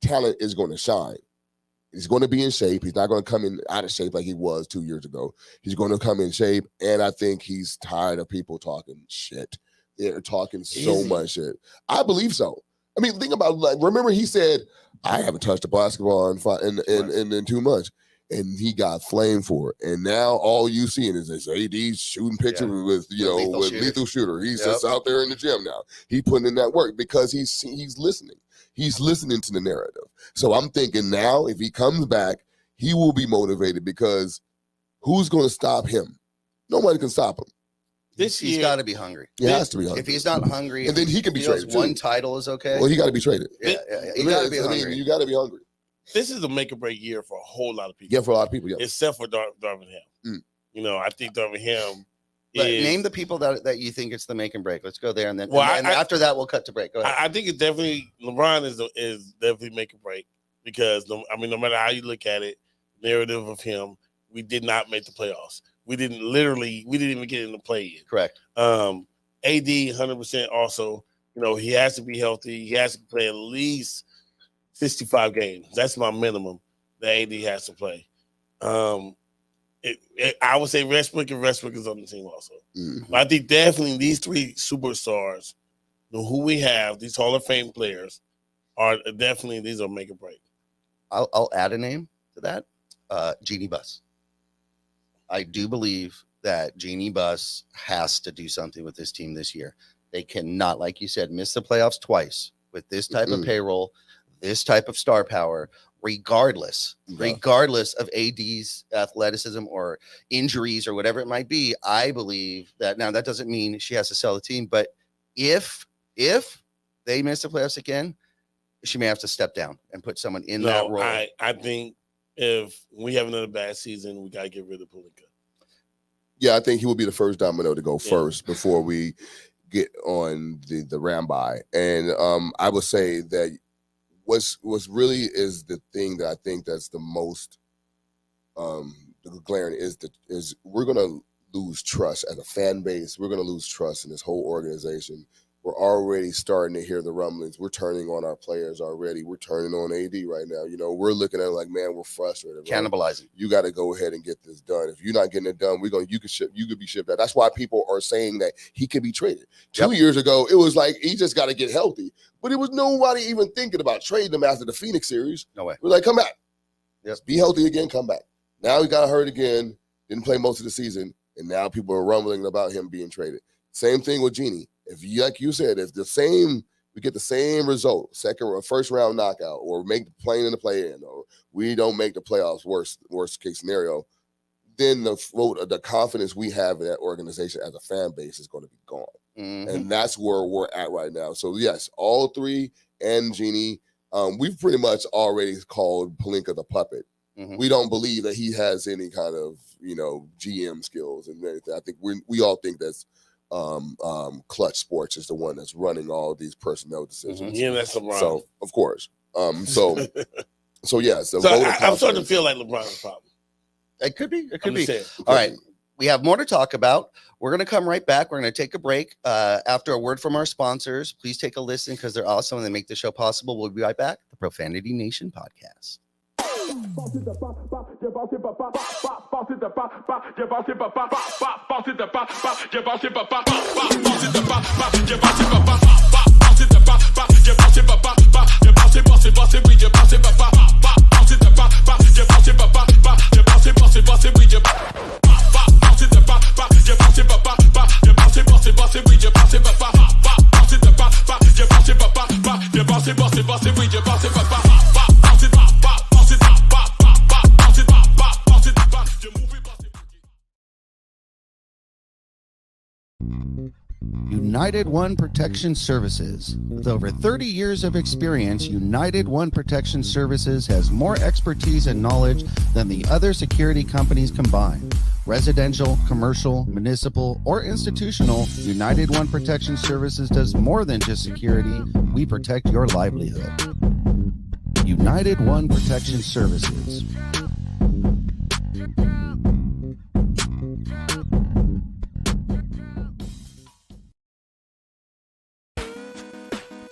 Speaker 5: talent is going to shine. He's going to be in shape. He's not going to come in out of shape like he was 2 years ago. He's going to come in shape, and I think he's tired of people talking shit. They're talking so much shit. I believe so. I mean, think about, like, remember he said, I haven't touched a basketball in 2 months. And he got flamed for it. And now all you seeing is this AD shooting pictures with lethal shooter. He's just out there in the gym now. He putting in that work because he's listening. He's listening to the narrative. So I'm thinking now, if he comes back, he will be motivated, because who's going to stop him? Nobody can stop him.
Speaker 3: He's got to be hungry.
Speaker 5: He has to be hungry.
Speaker 3: If he's not hungry,
Speaker 5: and then he can be traded.
Speaker 3: One title is okay.
Speaker 5: Well, he got to be traded.
Speaker 3: Yeah. You got to be hungry.
Speaker 5: You got to be hungry.
Speaker 4: This is a make or break year for a whole lot of people.
Speaker 5: Yeah, for a lot of people. Yeah,
Speaker 4: except for Darvin Ham. I think Darvin Ham.
Speaker 3: Name the people that you think it's the make and break. Let's go there, and then after that we'll cut to break. Go ahead.
Speaker 4: I think it's definitely LeBron is definitely make or break, because no matter how you look at it, narrative of him, we did not make the playoffs. We didn't even get in the play in.
Speaker 3: Correct.
Speaker 4: AD 100% also. He has to be healthy. He has to play at least 65 games. That's my minimum that AD has to play. I would say Westbrook is on the team also.
Speaker 5: Mhm.
Speaker 4: But I think definitely these three superstars, who we have, these Hall of Fame players, are definitely, these are make or break.
Speaker 3: I'll add a name to that. Jeannie Buss. I do believe that Jeannie Buss has to do something with this team this year. They cannot, like you said, miss the playoffs twice with this type of payroll, this type of star power, regardless of AD's athleticism or injuries or whatever it might be. I believe that now that doesn't mean she has to sell the team, but if they miss the playoffs again, she may have to step down and put someone in that role.
Speaker 4: I think if we have another bad season, we got to get rid of Pelinka.
Speaker 5: Yeah, I think he will be the first domino to go first before we get on the Ramby. And I would say that what's really is the thing that I think that's the most glaring is we're going to lose trust as a fan base. We're going to lose trust in this whole organization. We're already starting to hear the rumblings. We're turning on our players already. We're turning on AD right now. You know, we're looking at it like, man, we're frustrated. Right?
Speaker 3: Cannibalizing.
Speaker 5: You got to go ahead and get this done. If you're not getting it done, you could be shipped out. That's why people are saying that he could be traded. 2 years ago, it was like he just got to get healthy. But it was nobody even thinking about trading him after the Phoenix series.
Speaker 3: No way.
Speaker 5: We're like, come back.
Speaker 3: Yes.
Speaker 5: Be healthy again, come back. Now he got hurt again, didn't play most of the season, and now people are rumbling about him being traded. Same thing with Jeannie. If you, like you said, we get the same result, second or first round knockout, or make the playing in the play-in, or we don't make the playoffs, worst case scenario, then the confidence we have in that organization as a fan base is going to be gone. Mm-hmm. And that's where we're at right now. So yes, all three and Jeannie, we've pretty much already called Pelinka the puppet. Mm-hmm. We don't believe that he has any kind of, GM skills and anything. I think we all think that's Clutch Sports is the one that's running all these personnel decisions.
Speaker 4: Mm-hmm. Yeah, that's LeBron.
Speaker 5: So of course. So yeah. So
Speaker 4: I'm starting to feel like LeBron's problem.
Speaker 3: It could be. All right. We have more to talk about. We're going to come right back. We're going to take a break. After a word from our sponsors, please take a listen because they're awesome and they make the show possible. We'll be right back. The Profanity Nation podcast. United One Protection Services. With over 30 years of experience, United One Protection Services has more expertise and knowledge than the other security companies combined. Residential, commercial, municipal, or institutional, United One Protection Services does more than just security. We protect your livelihood. United One Protection Services.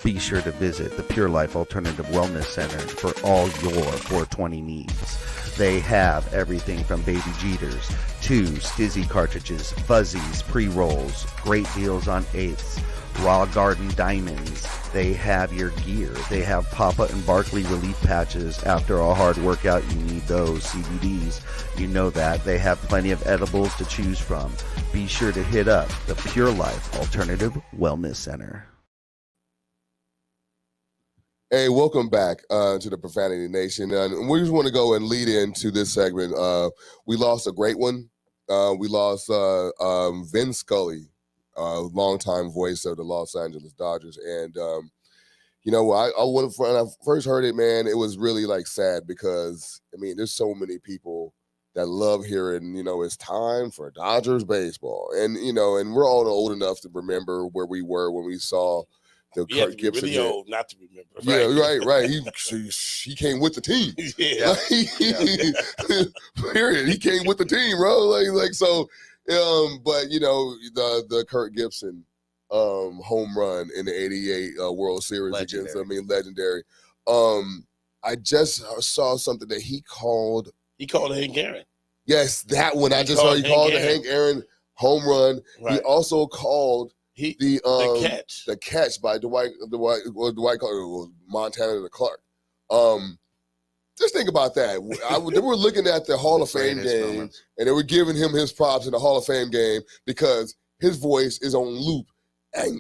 Speaker 3: Be sure to visit the Pure Life Alternative Wellness Center for all your 420 needs. They have everything from baby Jeters to Stizzy cartridges, fuzzies, pre-rolls, great deals on eighths, raw garden diamonds. They have your gear. They have Papa and Barkley relief patches. After a hard workout, you need those CBDs. You know that. They have plenty of edibles to choose from. Be sure to hit up the Pure Life Alternative Wellness Center.
Speaker 5: Hey, welcome back to the Profanity Nation. And we just want to go and lead into this segment. We lost a great one. We lost Vin Scully, longtime voice of the Los Angeles Dodgers. And, when I first heard it, man, it was really sad because, there's so many people that love hearing, it's time for Dodgers baseball. And, and we're all old enough to remember where we were when we saw the Kurt Gibson.
Speaker 4: Really old not to remember.
Speaker 5: Right? Yeah, right. He came with the team. Period. He came with the team, bro. But the Kurt Gibson home run in the '88 World Series legendary. I just saw something that he called.
Speaker 4: He called Hank Aaron.
Speaker 5: Yes, that one. I
Speaker 4: He
Speaker 5: just saw he
Speaker 4: called
Speaker 5: called the
Speaker 4: Hank
Speaker 5: Hank Aaron home run. He
Speaker 4: Right.
Speaker 5: also called the
Speaker 4: catch
Speaker 5: by Dwight called Montana to Clark. Just think about that. They were looking at the Hall of Fame game, and they were giving him his props in the Hall of Fame game because his voice is on loop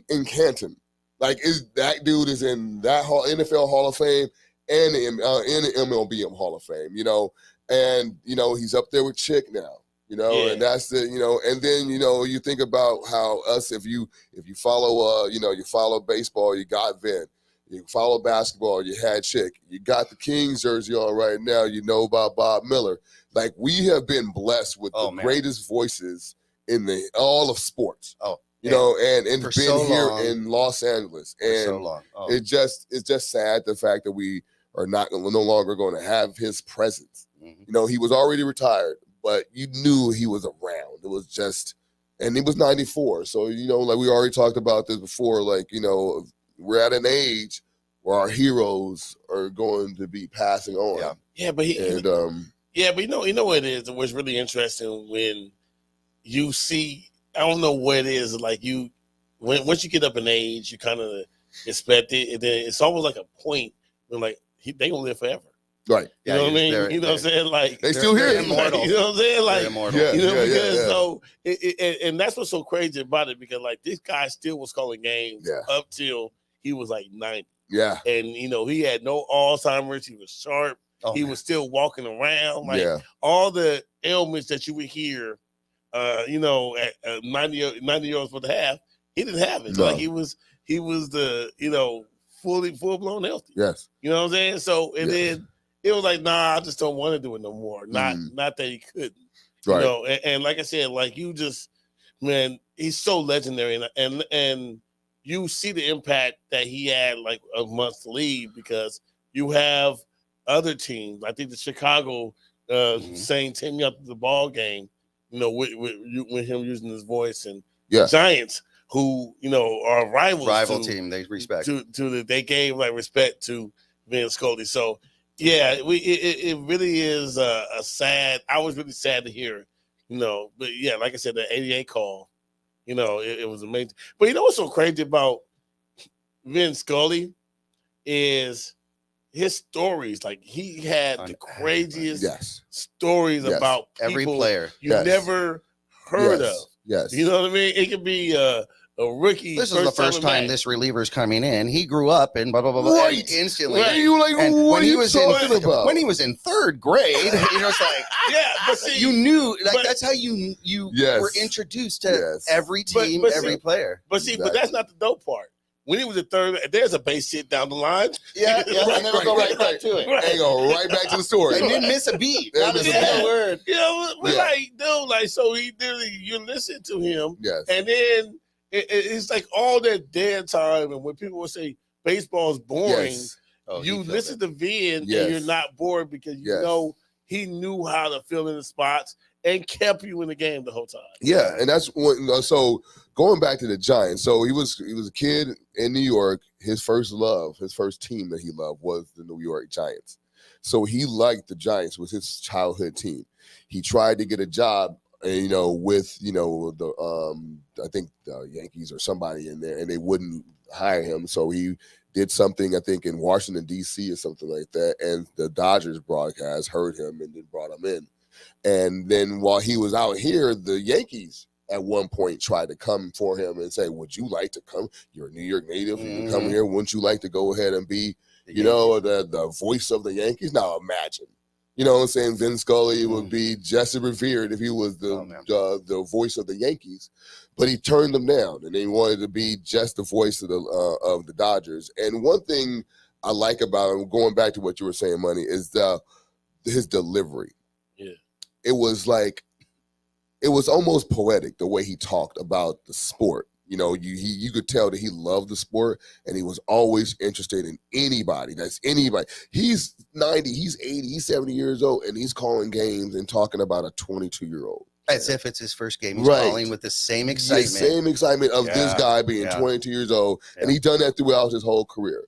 Speaker 5: in Canton. Like, that dude is in that NFL Hall of Fame and in the MLB Hall of Fame, and, he's up there with Chick now, and that's and then, you think about how if you follow, you follow baseball, you got Vin. You follow basketball, you had Chick. You got the Kings jersey on right now. You know about Bob Miller. Like, we have been blessed with the greatest voices in all of sports.
Speaker 3: Oh,
Speaker 5: and been
Speaker 3: so
Speaker 5: here
Speaker 3: long.
Speaker 5: in Los Angeles. And
Speaker 3: so long. Oh.
Speaker 5: It's just sad the fact that we are no longer going to have his presence.
Speaker 3: Mm-hmm.
Speaker 5: He was already retired, but you knew he was around. It was just, and he was 94. So, like we already talked about this before, like, we're at an age where our heroes are going to be passing on.
Speaker 4: Yeah, but you know what it is? What's really interesting when you see, I don't know what it is, like once you get up in age, you kind of expect it, and then it's almost like a point when like they gonna live forever.
Speaker 5: Right.
Speaker 4: You know what I mean? You know what I'm saying? Like,
Speaker 5: they still here.
Speaker 3: Immortal.
Speaker 4: You know what I'm saying? Like,
Speaker 3: immortal.
Speaker 4: So and that's what's so crazy about it, because like this guy still was calling games up till he was like 90.
Speaker 5: Yeah.
Speaker 4: And he had no Alzheimer's. He was sharp. He was still walking around. Like all the ailments that you would hear, at 90 years with a half, he didn't have it. No. Like he was the, full blown healthy.
Speaker 5: Yes.
Speaker 4: You know what I'm saying? So then it was like, nah, I just don't want to do it no more. Not that he couldn't.
Speaker 5: Right.
Speaker 4: And like I said, like man, he's so legendary, and you see the impact that he had like a month's leave, because you have other teams. I think the Chicago saying Tim up the ball game, with him using his voice, and Giants, who are rival
Speaker 3: team, they respect
Speaker 4: they gave like respect to Vin Scully. So it really is a sad. I was really sad to hear, but like I said, the 88 call, it was amazing. But what's so crazy about Vin Scully is his stories. Like, he had the craziest stories about people
Speaker 3: every player
Speaker 4: you never heard of.
Speaker 5: Yes.
Speaker 4: You know what I mean? It could be a rookie.
Speaker 3: This is the first time this reliever's coming in. He grew up and blah blah blah, blah
Speaker 5: right.
Speaker 3: instantly.
Speaker 5: Right. You like, what are you talking about?
Speaker 3: When he was in third grade, it's like
Speaker 4: but see,
Speaker 3: you knew, like, that's how you were introduced to every team, every player.
Speaker 4: But see, but that's not the dope part. When he was in third, there's a base hit down the line.
Speaker 3: And then we'll go right back to it.
Speaker 5: And go right back to the story.
Speaker 3: And didn't miss a beat.
Speaker 5: Not
Speaker 3: a single word.
Speaker 4: Like, dude, like, so he literally, you listen to him, and then it's like all that dead time. And when people will say baseball is boring, you listen to Vin and you're not bored, because you know he knew how to fill in the spots and kept you in the game the whole time.
Speaker 5: Yeah, and that's what. So going back to the Giants, so he was a kid in New York. His first team that he loved was the New York Giants. So he liked the Giants, was his childhood team. He tried to get a job, with I think the Yankees or somebody in there, and they wouldn't hire him. So he did something, I think, in Washington D.C. or something like that, and the Dodgers broadcast heard him and then brought him in. And then while he was out here, the Yankees at one point tried to come for him and say, would you like to come? You're a New York native. You come here. Wouldn't you like to go ahead and be, the voice of the Yankees? Now imagine, what I'm saying? Vin Scully would be just as revered if he was the voice of the Yankees, but he turned them down, and he wanted to be just the voice of the Dodgers. And one thing I like about him, going back to what you were saying, Money, is his delivery. It was almost poetic the way he talked about the sport. You could tell that he loved the sport, and he was always interested in anybody. He's 90, he's 80, he's 70 years old, and he's calling games and talking about a 22-year-old.
Speaker 3: As if it's his first game. He's calling with the same excitement.
Speaker 5: The same excitement of this guy being 22 years old, and he's done that throughout his whole career.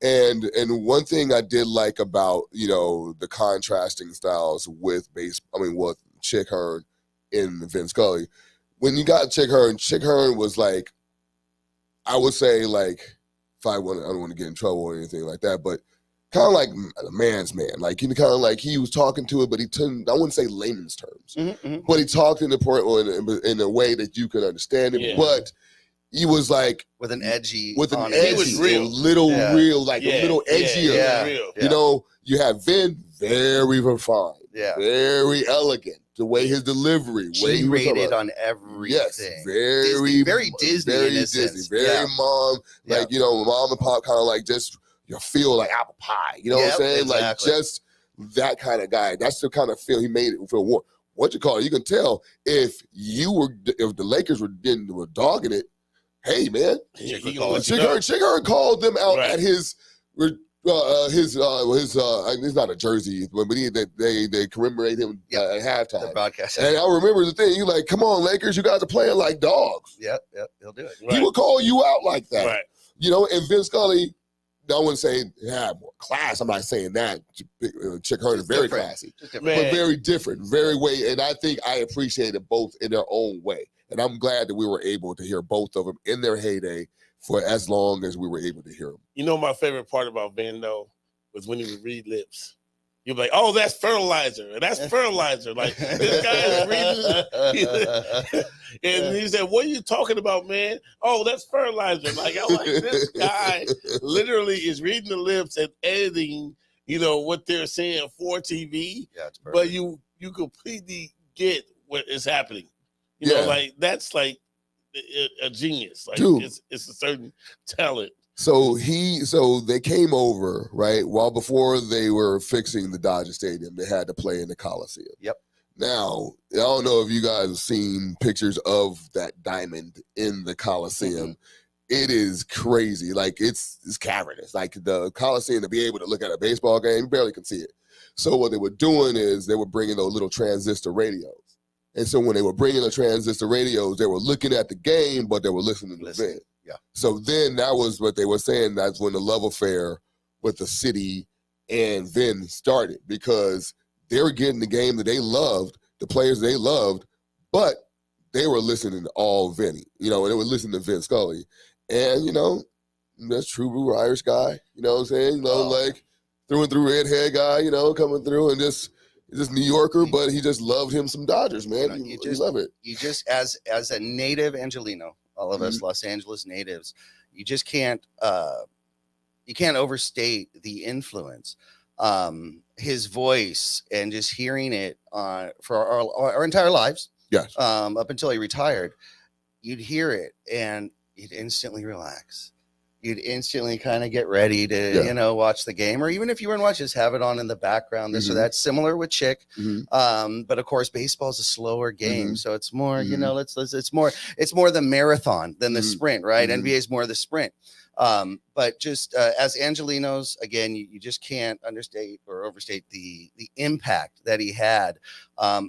Speaker 5: And one thing I did like about, the contrasting styles with with Chick Hearn and Vin Scully, when you got Chick Hearn was like, I would say like, I don't want to get in trouble or anything like that, but kind of like a man's man. Like, kind of like he was talking to it, but he turned, I wouldn't say layman's terms, but he talked in a way that you could understand it. Yeah. But he was like
Speaker 3: with an edgy,
Speaker 5: he was real, real, like a little edgier.
Speaker 4: Yeah.
Speaker 5: You have Vin, very refined, very elegant. The way his delivery, way he
Speaker 3: rated on everything.
Speaker 5: Yes, very
Speaker 3: Disney,
Speaker 5: very mom, like mom and pop, kind of like just you feel like apple pie. You know what I'm saying? Exactly. Like just that kind of guy. That's the kind of feel he made it feel warm. What you call it? You can tell if the Lakers were dogging it. Hey man, Chick Hearn called them out at his it's not a jersey, but they commemorate him at halftime.
Speaker 3: The broadcast.
Speaker 5: And I remember the thing, you like, come on, Lakers, you guys are playing like dogs.
Speaker 3: Yep, he'll do it.
Speaker 5: Right. He would call you out like that.
Speaker 4: Right.
Speaker 5: And Vince Scully, I wouldn't say more class. I'm not saying that. Chick Hearn is very classy, but very different, very way. And I think I appreciated both in their own way. And I'm glad that we were able to hear both of them in their heyday for as long as we were able to hear them.
Speaker 4: My favorite part about Vin, though, was when he would read lips. You'd be like, oh, that's fertilizer. And that's fertilizer. Like, this guy is reading. And he said, what are you talking about, man? Oh, that's fertilizer. Like, I'm like, this guy literally is reading the lips and editing, what they're saying for TV.
Speaker 3: Yeah, it's perfect.
Speaker 4: But you completely get what is happening. Like, that's like a genius. Like, dude, it's a certain talent.
Speaker 5: So they came over, right? Before they were fixing the Dodger Stadium, they had to play in the Coliseum.
Speaker 3: Yep.
Speaker 5: Now, I don't know if you guys have seen pictures of that diamond in the Coliseum. Mm-hmm. It is crazy. Like, it's cavernous. Like, the Coliseum, to be able to look at a baseball game, you barely can see it. So what they were doing is they were bringing those little transistor radios. And so when they were bringing the transistor radios, they were looking at the game, but they were listening to Vin.
Speaker 3: Yeah.
Speaker 5: So then that was what they were saying. That's when the love affair with the city and Vin started, because they were getting the game that they loved, the players they loved, but they were listening to all Vinny, and they were listening to Vin Scully. And, that's true Irish guy, you know what I'm saying? Like through and through redhead guy, coming through and just New Yorker, but he just loved him some Dodgers, man. You love it.
Speaker 3: You just, as a native Angelino, all of us Los Angeles natives, you just can't overstate the influence. His voice and just hearing it for our entire lives.
Speaker 5: Yes.
Speaker 3: Up until he retired, you'd hear it and you'd instantly relax. You'd instantly kind of get ready to, watch the game, or even if you weren't watching, just have it on in the background. This or that. Similar with Chick, but of course, baseball is a slower game, so it's more, it's more the marathon than the sprint, right? NBA is more the sprint. But just as Angelinos, again, you just can't understate or overstate the impact that he had.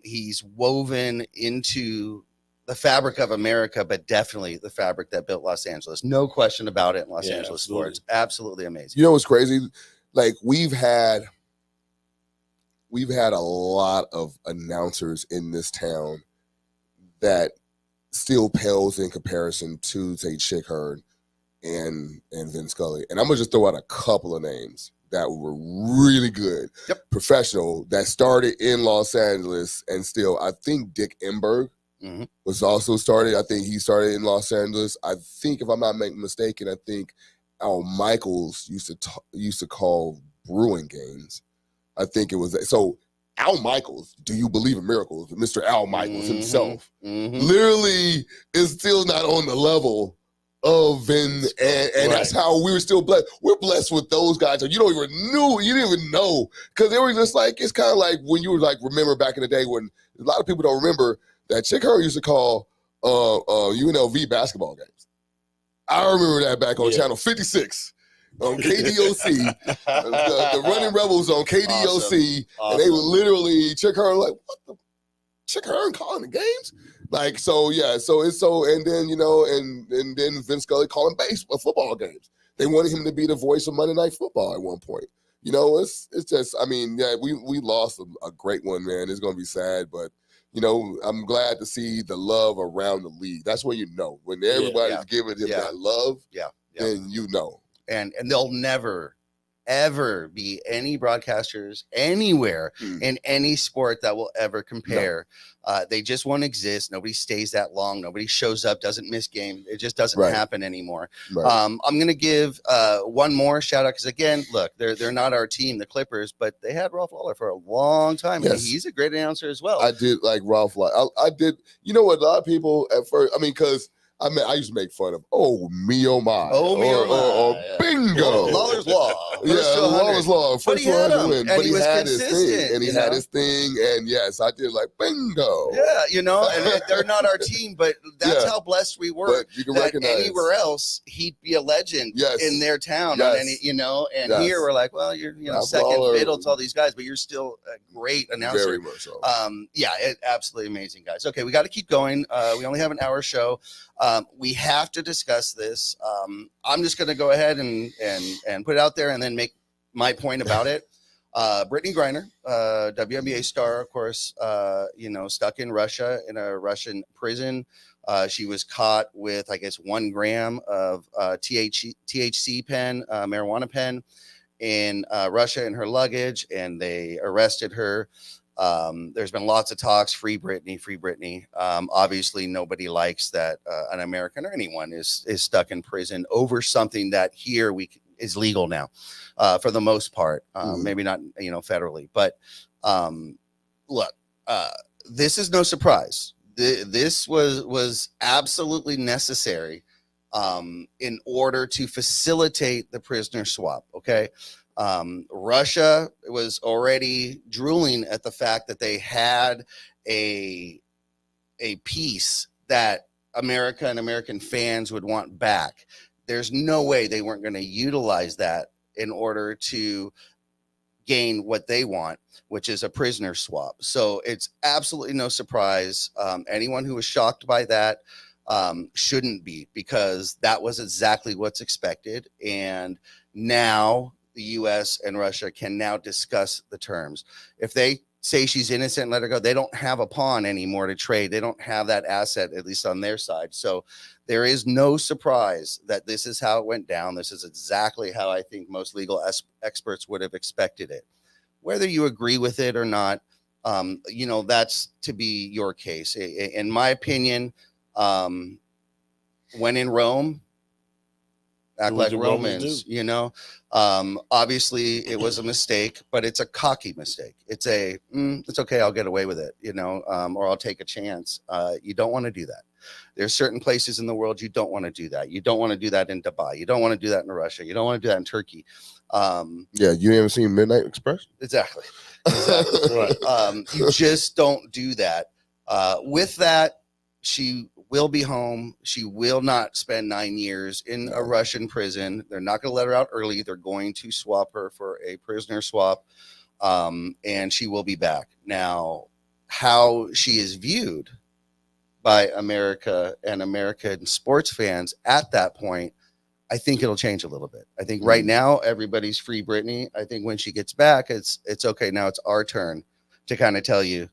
Speaker 3: He's woven into the fabric of America, but definitely the fabric that built Los Angeles. No question about it in Los Angeles sports. Absolutely amazing.
Speaker 5: You know what's crazy? Like, we've had a lot of announcers in this town that still pales in comparison to, say, Chick Hearn and Vin Scully. And I'm going to just throw out a couple of names that were really good, professional, that started in Los Angeles and still, I think Dick Enberg was also started. I think he started in Los Angeles. I think, if I'm not mistaken, I think Al Michaels used to call brewing games. I think it was so. Al Michaels, do you believe in miracles? Mr. Al Michaels himself literally is still not on the level of Vin, and that's how we were still blessed. We're blessed with those guys. You didn't even know, because they were just like, it's kind of like when you were like, remember back in the day when a lot of people don't remember that Chick Hearn used to call UNLV basketball games. I remember that back on Channel 56 on KDOC. the Running Rebels on KDOC. Awesome. And they were literally, Chick Hearn, like, what the? Chick Hearn calling the games? Like, so, yeah. So it's so, and then, and then Vince Scully calling football games. They wanted him to be the voice of Monday Night Football at one point. You know, it's just, I mean, yeah, we lost a great one, man. It's going to be sad, but, you know, I'm glad to see the love around the league. That's when you know. When everybody's giving him that love, then you know.
Speaker 3: And there'll never, ever be any broadcasters anywhere in any sport that will ever compare. They just won't exist. Nobody stays that long. Nobody shows up, doesn't miss game. It just doesn't happen anymore. I'm going to give one more shout out because, again, look, they're not our team, the Clippers, but they had Ralph Lawler for a long time. And he's a great announcer as well.
Speaker 5: I did like Ralph Lawler. I did. You know what? A lot of people at first, I mean, because I used to make fun of, oh my. Or bingo.
Speaker 3: Lawler's Law.
Speaker 5: Lawler's Law.
Speaker 3: But he had him.
Speaker 5: But he had his
Speaker 3: consistent,
Speaker 5: thing. And he had his thing. And yes, I did like bingo.
Speaker 3: Yeah, you know, and they're not our team, but that's how blessed we were.
Speaker 5: But you can
Speaker 3: that
Speaker 5: recognize
Speaker 3: anywhere else, he'd be a legend in their town. And you know, and here we're like, well, you're second fiddle to all these guys, but you're still a great announcer.
Speaker 5: Very much so.
Speaker 3: Absolutely amazing, guys. Okay, we got to keep going. We only have an hour show. We have to discuss this. I'm just going to go ahead and put it out there and then make my point about it. Brittany Griner, WNBA star, of course, stuck in Russia in a Russian prison. She was caught with, I guess, 1 gram of THC pen, marijuana pen in Russia in her luggage, and they arrested her. There's been lots of talks, free Brittany. Obviously nobody likes that an American or anyone is stuck in prison over something that here is legal now, for the most part. Maybe not, federally, but look, this is no surprise. This was absolutely necessary in order to facilitate the prisoner swap. Okay. Russia was already drooling at the fact that they had a piece that America and American fans would want back. There's no way they weren't going to utilize that in order to gain what they want, which is a prisoner swap. So it's absolutely no surprise. Anyone who was shocked by that shouldn't be, because that was exactly what's expected. And now the U.S. and Russia can now discuss the terms. If they say she's innocent and let her go, they don't have a pawn anymore to trade. They don't have that asset, at least on their side. So there is no surprise that this is how it went down. This is exactly how I think most legal experts would have expected it. Whether you agree with it or not, that's to be your case. In my opinion, when in Rome, act like Romans, obviously it was a mistake, but it's a cocky mistake. It's it's okay, I'll get away with it, or I'll take a chance. You don't want to do that. There's certain places in the world you don't want to do that. You don't want to do that in Dubai. You don't want to do that in Russia. You don't want to do that in Turkey.
Speaker 5: You haven't seen Midnight Express?
Speaker 3: Exactly. Right. You just don't do that. With that, she will be home. She will not spend 9 years in a Russian prison. They're not going to let her out early. They're going to swap her for a prisoner swap, and she will be back. Now, how she is viewed by America and American sports fans at that point, I think it'll change a little bit. I think right now everybody's free Brittany. I think when she gets back, it's okay. Now it's our turn to kind of tell you,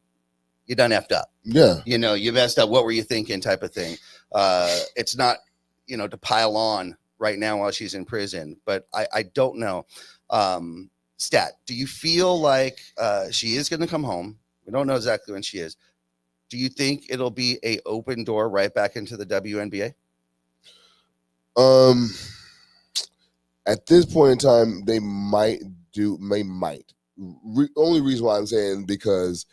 Speaker 3: you done effed up.
Speaker 5: Yeah.
Speaker 3: You messed up. What were you thinking type of thing. It's not, to pile on right now while she's in prison, but I don't know. Stat, do you feel like she is going to come home? We don't know exactly when she is. Do you think it'll be a open door right back into the WNBA?
Speaker 5: At this point in time, they might. Only reason why I'm saying, because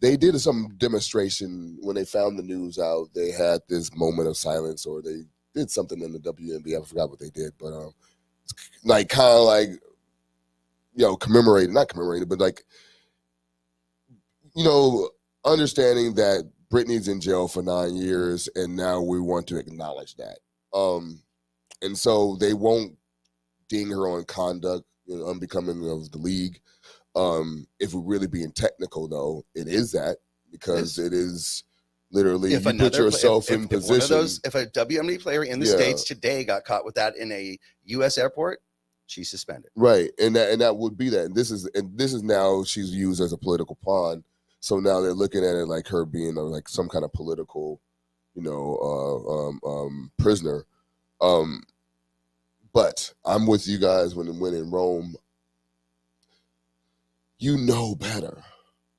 Speaker 5: they did some demonstration when they found the news out. They had this moment of silence, or they did something in the WNBA. I forgot what they did, but not commemorated, but understanding that Brittany's in jail for 9 years, and now we want to acknowledge that. And so they won't ding her on conduct, unbecoming of the league. If we're really being technical, though, it is that, because it is Literally,
Speaker 3: If
Speaker 5: you put yourself in
Speaker 3: if
Speaker 5: position.
Speaker 3: one of those, if a WNBA player in the
Speaker 5: Yeah.
Speaker 3: States today got caught with that in a U.S. airport, she's suspended.
Speaker 5: Right, and that would be that. And this is now she's used as a political pawn. So now they're looking at it like her being like some kind of political, prisoner. But I'm with you guys when in Rome, you know better.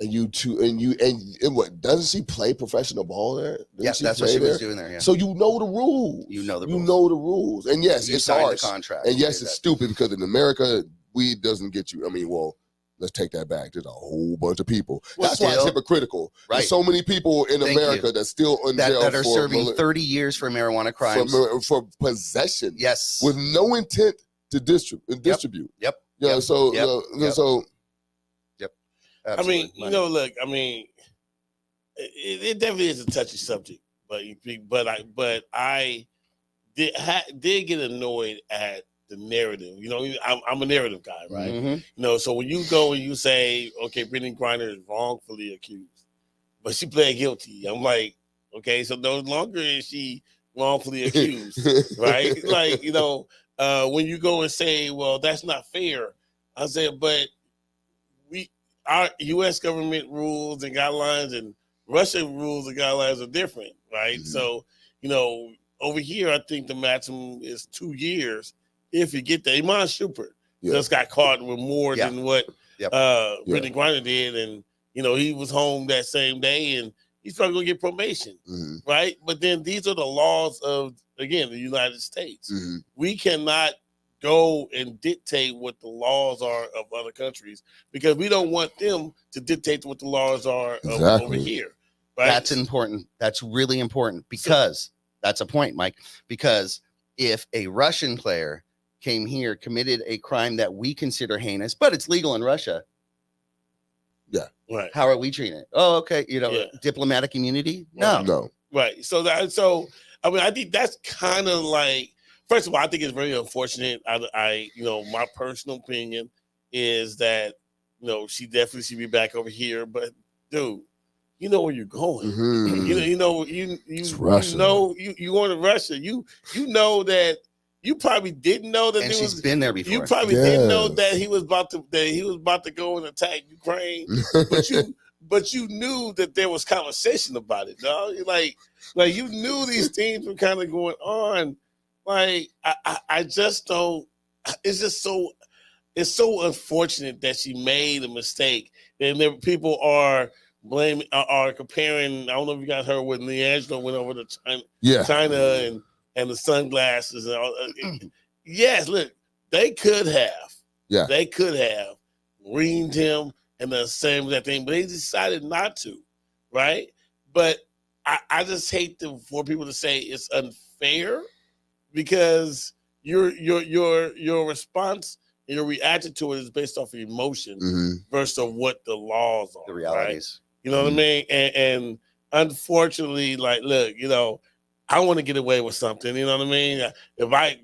Speaker 5: And you too, and what doesn't she play professional ball there?
Speaker 3: Yeah, that's what she was doing there. Yeah.
Speaker 5: So you know the rules.
Speaker 3: You know the
Speaker 5: You
Speaker 3: rules.
Speaker 5: know the rules. And yes,
Speaker 3: You
Speaker 5: it's
Speaker 3: signed
Speaker 5: harsh.
Speaker 3: the contract.
Speaker 5: And
Speaker 3: You
Speaker 5: yes,
Speaker 3: did
Speaker 5: it's
Speaker 3: that.
Speaker 5: stupid because in America, weed doesn't get you. I mean, well, let's take that back. There's a whole bunch of people.
Speaker 3: Well,
Speaker 5: That's why it's hypocritical.
Speaker 3: Right.
Speaker 5: There's so many people in
Speaker 3: Thank
Speaker 5: America
Speaker 3: you.
Speaker 5: that's still in jail
Speaker 3: that are
Speaker 5: for
Speaker 3: serving 30 years for marijuana crimes.
Speaker 5: for possession.
Speaker 3: Yes.
Speaker 5: With no intent to distribute.
Speaker 3: Yep.
Speaker 5: Yeah.
Speaker 3: Yep.
Speaker 5: So
Speaker 3: Yep.
Speaker 5: so.
Speaker 3: Absolutely.
Speaker 4: I mean, you know, look, I mean, it definitely is a touchy subject, but I did get annoyed at the narrative. You know, I'm a narrative guy, right?
Speaker 3: Mhm.
Speaker 4: You know, so when you go and you say, okay, Brittany Griner is wrongfully accused, but she pled guilty, I'm like, okay, so no longer is she wrongfully accused, right? Like, you know, when you go and say, well, that's not fair, I said, but our U.S. government rules and guidelines and Russian rules and guidelines are different, right?
Speaker 5: Mhm.
Speaker 4: So, you know, over here, I think the maximum is 2 years if you get that. Iman Shumpert just got caught with more than what Brittany Griner did, and you know he was home that same day, and he's probably gonna get probation, right? But then these are the laws of the United States. We cannot go and dictate what the laws are of other countries because we don't want them to dictate what the laws are of over here. Right?
Speaker 3: That's important. That's really important because that's a point, Mike. Because if a Russian player came here, committed a crime that we consider heinous, but it's legal in Russia.
Speaker 5: Yeah.
Speaker 4: Right.
Speaker 3: How are we treating it? Oh, okay. You know, diplomatic immunity? No.
Speaker 4: Right. So I mean, I think that's kind of like, first of all, I think it's very unfortunate. I you know, my personal opinion is that, you know, she definitely should be back over here. But dude, you know where you're going. You know going to Russia. You know that you probably didn't know that.
Speaker 3: And she's been there before.
Speaker 4: You probably didn't know that he was about to go and attack Ukraine. but you knew that there was conversation about it, dog. Like you knew these things were kind of going on. Like I just don't. It's just so. It's so unfortunate that she made a mistake, and there people are blaming, are comparing. I don't know if you guys heard when Leandro went over to China and the sunglasses and all. Yes, look, they could have reamed him and the same that thing, but they decided not to, right? But I just hate for people to say it's unfair. Because your response and your reaction to it is based off of emotion versus what the laws are.
Speaker 3: The realities.
Speaker 4: Right? You know what I mean? And unfortunately, like, look, you know, I want to get away with something. You know what I mean? If I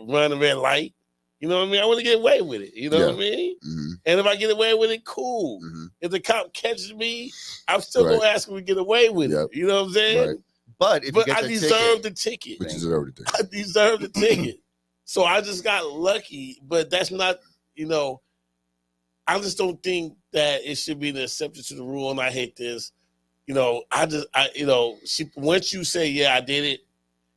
Speaker 4: run a red light, you know what I mean? I want to get away with it. You know what I mean? And if I get away with it, cool. If the cop catches me, I'm still going to ask him to get away with it. You know what I'm saying?
Speaker 5: Right.
Speaker 3: But
Speaker 4: I deserve the ticket.
Speaker 5: But you deserve the ticket.
Speaker 4: I deserve the ticket. So I just got lucky, but that's not, you know, I just don't think that it should be an exception to the rule. And I hate this. You know, once you say, yeah, I did it,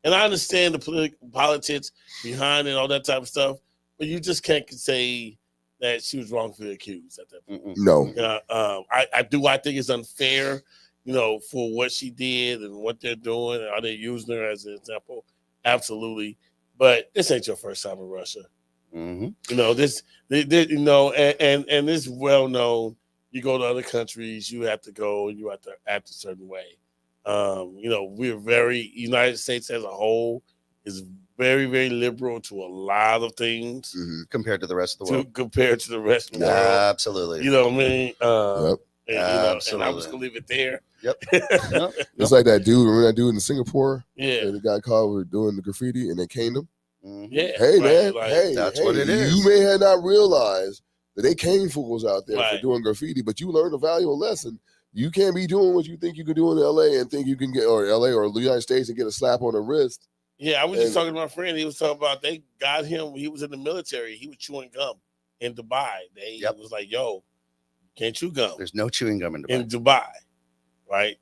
Speaker 4: and I understand the politics behind it, all that type of stuff, but you just can't say that she was wrongfully accused at that point.
Speaker 5: No.
Speaker 4: I think it's unfair. You know, for what she did and what they're doing, are they using her as an example? Absolutely. But this ain't your first time in Russia. You know, you know, and this is well known. You go to other countries, you have to go and you have to act a certain way. You know, United States as a whole is very, very liberal to a lot of things.
Speaker 3: Compared to the rest of the world.
Speaker 4: Compared to the rest of the world.
Speaker 3: Absolutely.
Speaker 4: You know what I mean? And,
Speaker 3: Absolutely.
Speaker 4: And I'm just gonna leave it there.
Speaker 3: Yep.
Speaker 5: It's like that dude. Remember that dude in Singapore?
Speaker 4: Yeah.
Speaker 5: The guy called with doing the graffiti and they caned him.
Speaker 4: Yeah.
Speaker 5: Hey man,
Speaker 3: that's what it is.
Speaker 5: You may have not realized that they cane fools out there for doing graffiti, but you learned a valuable lesson. You can't be doing what you think you could do in LA and think you can get, or LA or the United States, and get a slap on the wrist.
Speaker 4: Yeah, I was just talking to my friend. He was talking about they got him. He was in the military. He was chewing gum in Dubai. They was like, "Yo, can't chew gum."
Speaker 3: There's no chewing gum in Dubai.
Speaker 4: In Dubai, right?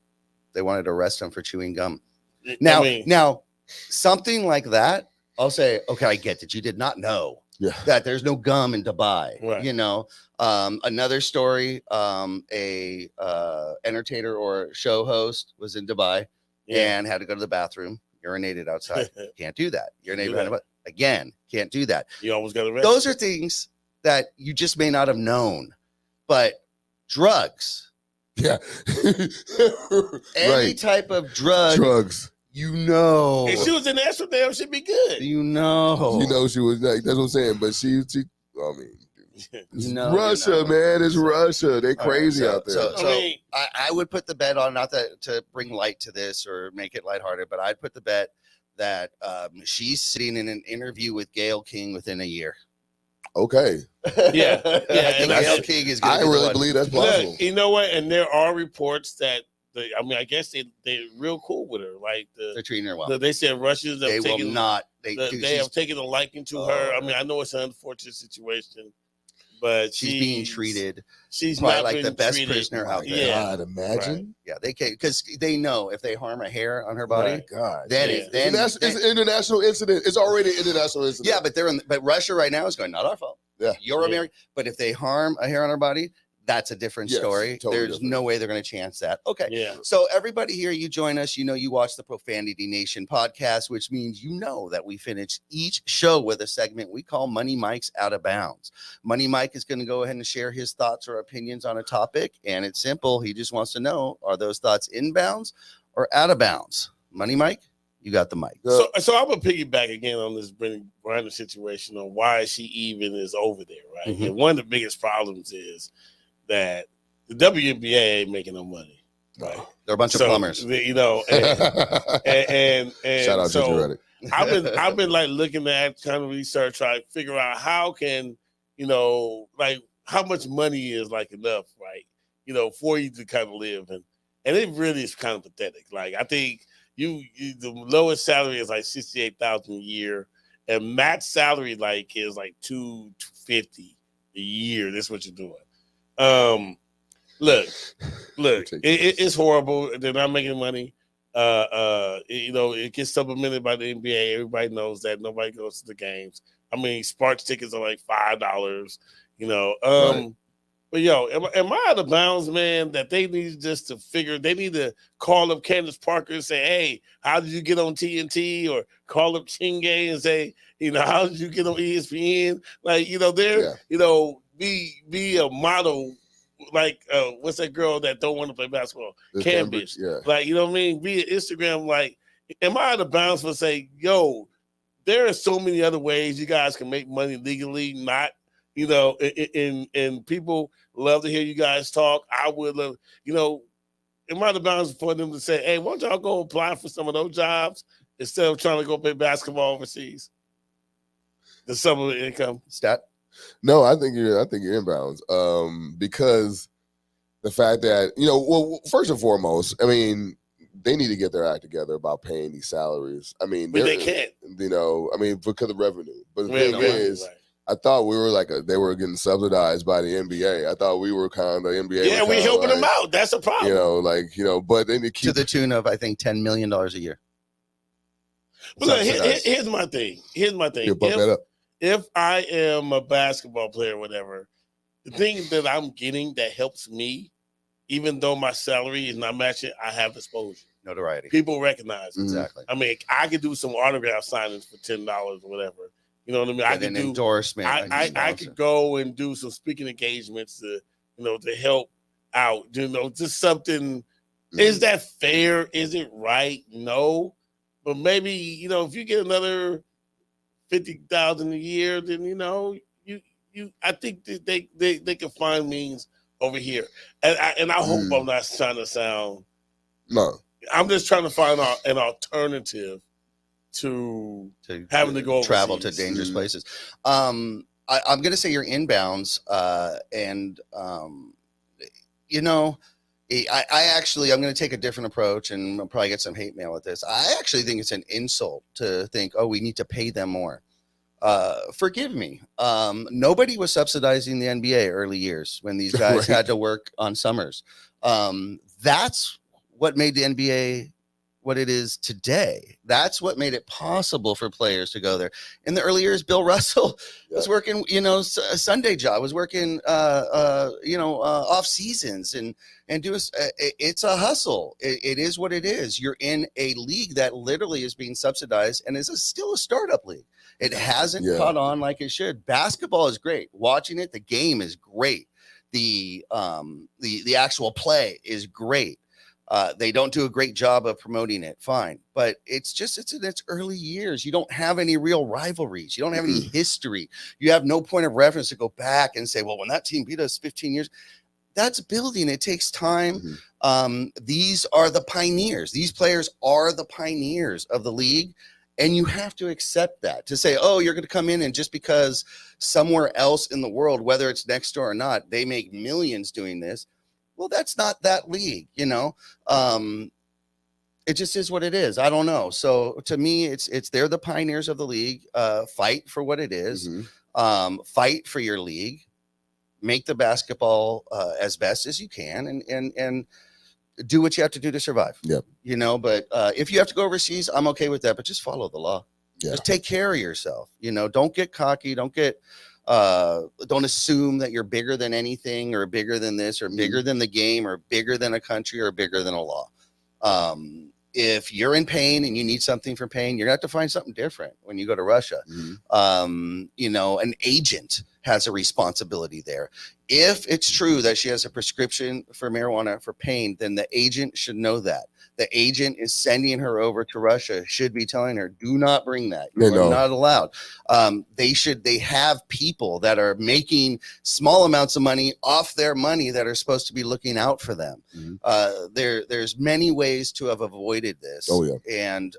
Speaker 3: They wanted to arrest him for chewing gum. Now, something like that, I'll say, okay, I get that you did not know that there's no gum in Dubai.
Speaker 4: Right.
Speaker 3: You know, another story, a entertainer or show host was in Dubai and had to go to the bathroom, urinated outside. Can't do that. Urinated again, can't do that.
Speaker 4: You always got arrested.
Speaker 3: Those are things that you just may not have known, but drugs.
Speaker 5: Yeah.
Speaker 3: Any type of drugs.
Speaker 5: You
Speaker 3: know.
Speaker 4: If she was in Amsterdam, she'd be good.
Speaker 5: You know she was like, that's what I'm saying. But she I mean, it's Russia, man. It's Russia. They crazy out there.
Speaker 3: So I would put the bet on, not that to bring light to this or make it lighthearted, but I'd put the bet that she's sitting in an interview with Gayle King within a year.
Speaker 5: Okay.
Speaker 4: Yeah.
Speaker 3: I think Gayle King is going to
Speaker 5: really believe that's possible.
Speaker 4: Look, you know what? And there are reports that I guess they're real cool with her. Like
Speaker 3: they're treating her well.
Speaker 4: They said Russians have taken they have taken a liking to her. I mean, I know it's an unfortunate situation, but
Speaker 3: she's being treated.
Speaker 4: She's
Speaker 3: probably
Speaker 4: not
Speaker 3: like
Speaker 4: been
Speaker 3: the best
Speaker 4: treated.
Speaker 3: prisoner out there.
Speaker 5: Yeah, I'd imagine.
Speaker 3: Right. Yeah, they can, because they know if they harm a hair on her body,
Speaker 5: God,
Speaker 3: it's
Speaker 5: an international incident. It's already an international incident.
Speaker 3: Yeah, but Russia right now is going, not our fault.
Speaker 5: Yeah,
Speaker 3: you're American. But if they harm a hair on our body, that's a different story.
Speaker 5: Totally
Speaker 3: There's
Speaker 5: different.
Speaker 3: no way they're going to chance that. Okay.
Speaker 4: Yeah.
Speaker 3: So everybody here, you join us. You know, you watch the Profanity Nation podcast, which means you know that we finish each show with a segment we call Money Mike's Out of Bounds. Money Mike is going to go ahead and share his thoughts or opinions on a topic, and it's simple. He just wants to know, are those thoughts in bounds or out of bounds? Money Mike, you got the mic.
Speaker 4: So I'm gonna piggyback again on this Brittany Griner situation on why she even is over there, right?
Speaker 3: Mm-hmm.
Speaker 4: And one of the biggest problems is that the WNBA ain't making no money. Right.
Speaker 3: They're a bunch of plumbers.
Speaker 4: You know, and
Speaker 5: shout out
Speaker 4: so
Speaker 5: to
Speaker 4: I've been like looking at kind of research, trying to figure out how can, you know, like how much money is like enough, right? You know, for you to kind of live. And it really is kind of pathetic. Like I think you the lowest salary is like $68,000 a year, and max salary like is like $250 a year. That's what you're doing. Look, it's horrible. They're not making money. You know, it gets supplemented by the NBA. Everybody knows that. Nobody goes to the games. I mean, Sparks tickets are like $5. You know, but yo, am I out of bounds, man? That they need just to figure. They need to call up Candace Parker and say, "Hey, how did you get on TNT?" Or call up Chingay and say, "You know, how did you get on ESPN?" Like, you know, you know. Be a model, like what's that girl that don't want to play basketball? Cambridge.
Speaker 5: Yeah.
Speaker 4: Like, you know what I mean? Be an Instagram, like, am I out of bounds for say, yo, there are so many other ways you guys can make money legally, not, you know, and people love to hear you guys talk. I would love, you know, am I out of bounds for them to say, hey, why don't y'all go apply for some of those jobs instead of trying to go play basketball overseas? The sum of the income.
Speaker 3: Stat.
Speaker 5: No, I think you're inbounds. Because the fact that, you know, well, first and foremost, I mean, they need to get their act together about paying these salaries. I mean,
Speaker 4: but they can't.
Speaker 5: You know, I mean, because of revenue. But the thing is, I thought we were like they were getting subsidized by the NBA. I thought we were kind of the NBA.
Speaker 4: Yeah, we're helping them out. That's a problem.
Speaker 5: You know, like, you know, but then
Speaker 3: to the tune of, I think, $10 million a year.
Speaker 4: But look, here's my thing.
Speaker 5: You bump that up.
Speaker 4: If I am a basketball player or whatever, the thing that I'm getting that helps me, even though my salary is not matching, I have exposure.
Speaker 3: Notoriety.
Speaker 4: People recognize it.
Speaker 3: Exactly.
Speaker 4: I mean, I could do some autograph signings for $10 or whatever. You know what I mean? I could do
Speaker 3: endorsement.
Speaker 4: I could go and do some speaking engagements to, you know, to help out. You know, just something. Mm-hmm. Is that fair? Is it right? No. But maybe, you know, if you get another $50,000 a year, then, you know, I think that they can find means over here. And I hope I'm not trying to sound.
Speaker 5: No.
Speaker 4: I'm just trying to find an alternative to having to go
Speaker 3: travel
Speaker 4: overseas.
Speaker 3: to dangerous places. I'm going to say you're inbounds, and you know, I'm going to take a different approach, and I'll probably get some hate mail with this. I actually think it's an insult to think, oh, we need to pay them more. Forgive me. Nobody was subsidizing the NBA early years when these guys had to work on summers. That's what made the NBA what it is today. That's what made it possible for players to go there. In the early years, Bill Russell was working, a Sunday job, was working, off seasons and it's a hustle. It is what it is. You're in a league that literally is being subsidized and is still a startup league. It hasn't caught on like it should. Basketball is great. Watching it, the game is great. The actual play is great. They don't do a great job of promoting it. Fine. But it's in its early years. You don't have any real rivalries. You don't have any history. You have no point of reference to go back and say, well, when that team beat us 15 years, that's building. It takes time. These are the pioneers. These players are the pioneers of the league. And you have to accept that. To say, oh, you're going to come in and just because somewhere else in the world, whether it's next door or not, they make millions doing this. Well, that's not that league, It just is what it is. I don't know. So to me, it's they're the pioneers of the league. Fight for what it is. Fight for your league. Make the basketball as best as you can, and do what you have to do to survive. But if you have to go overseas, I'm okay with that. But just follow the law. Just take care of yourself. Don't get cocky. Don't assume that you're bigger than anything or bigger than this or bigger than the game or bigger than a country or bigger than a law. If you're in pain and you need something for pain, you're going to have to find something different when you go to Russia. An agent has a responsibility there. If it's true that she has a prescription for marijuana for pain, then the agent should know that. The agent is sending her over to Russia, should be telling her, do not bring that. You're not allowed. They have people that are making small amounts of money off their money that are supposed to be looking out for them. There's many ways to have avoided this. And,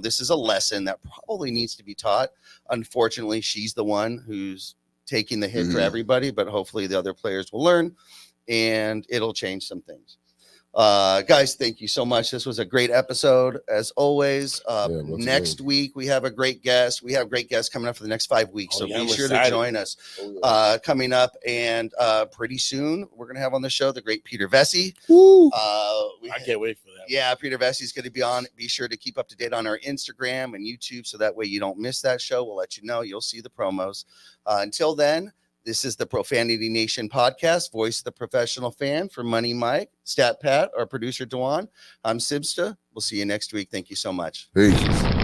Speaker 3: this is a lesson that probably needs to be taught. Unfortunately, she's the one who's taking the hit for everybody, but hopefully the other players will learn and it'll change some things. Guys, thank you so much. This was a great episode as always. Next week we have a great guest. We have great guests coming up for the next 5 weeks. So be sure to join us coming up. And pretty soon we're going to have on the show the great Peter Vesey.
Speaker 4: I can't wait for that.
Speaker 3: Yeah, Peter Vesey is going to be on. Be sure to keep up to date on our Instagram and YouTube so that way you don't miss that show. We'll let you know. You'll see the promos. Until then, this is the Profanity Nation podcast, voice of the professional fan. For Money Mike, Stat Pat, our producer Dewan, I'm Sibsta. We'll see you next week. Thank you so much.
Speaker 5: Peace.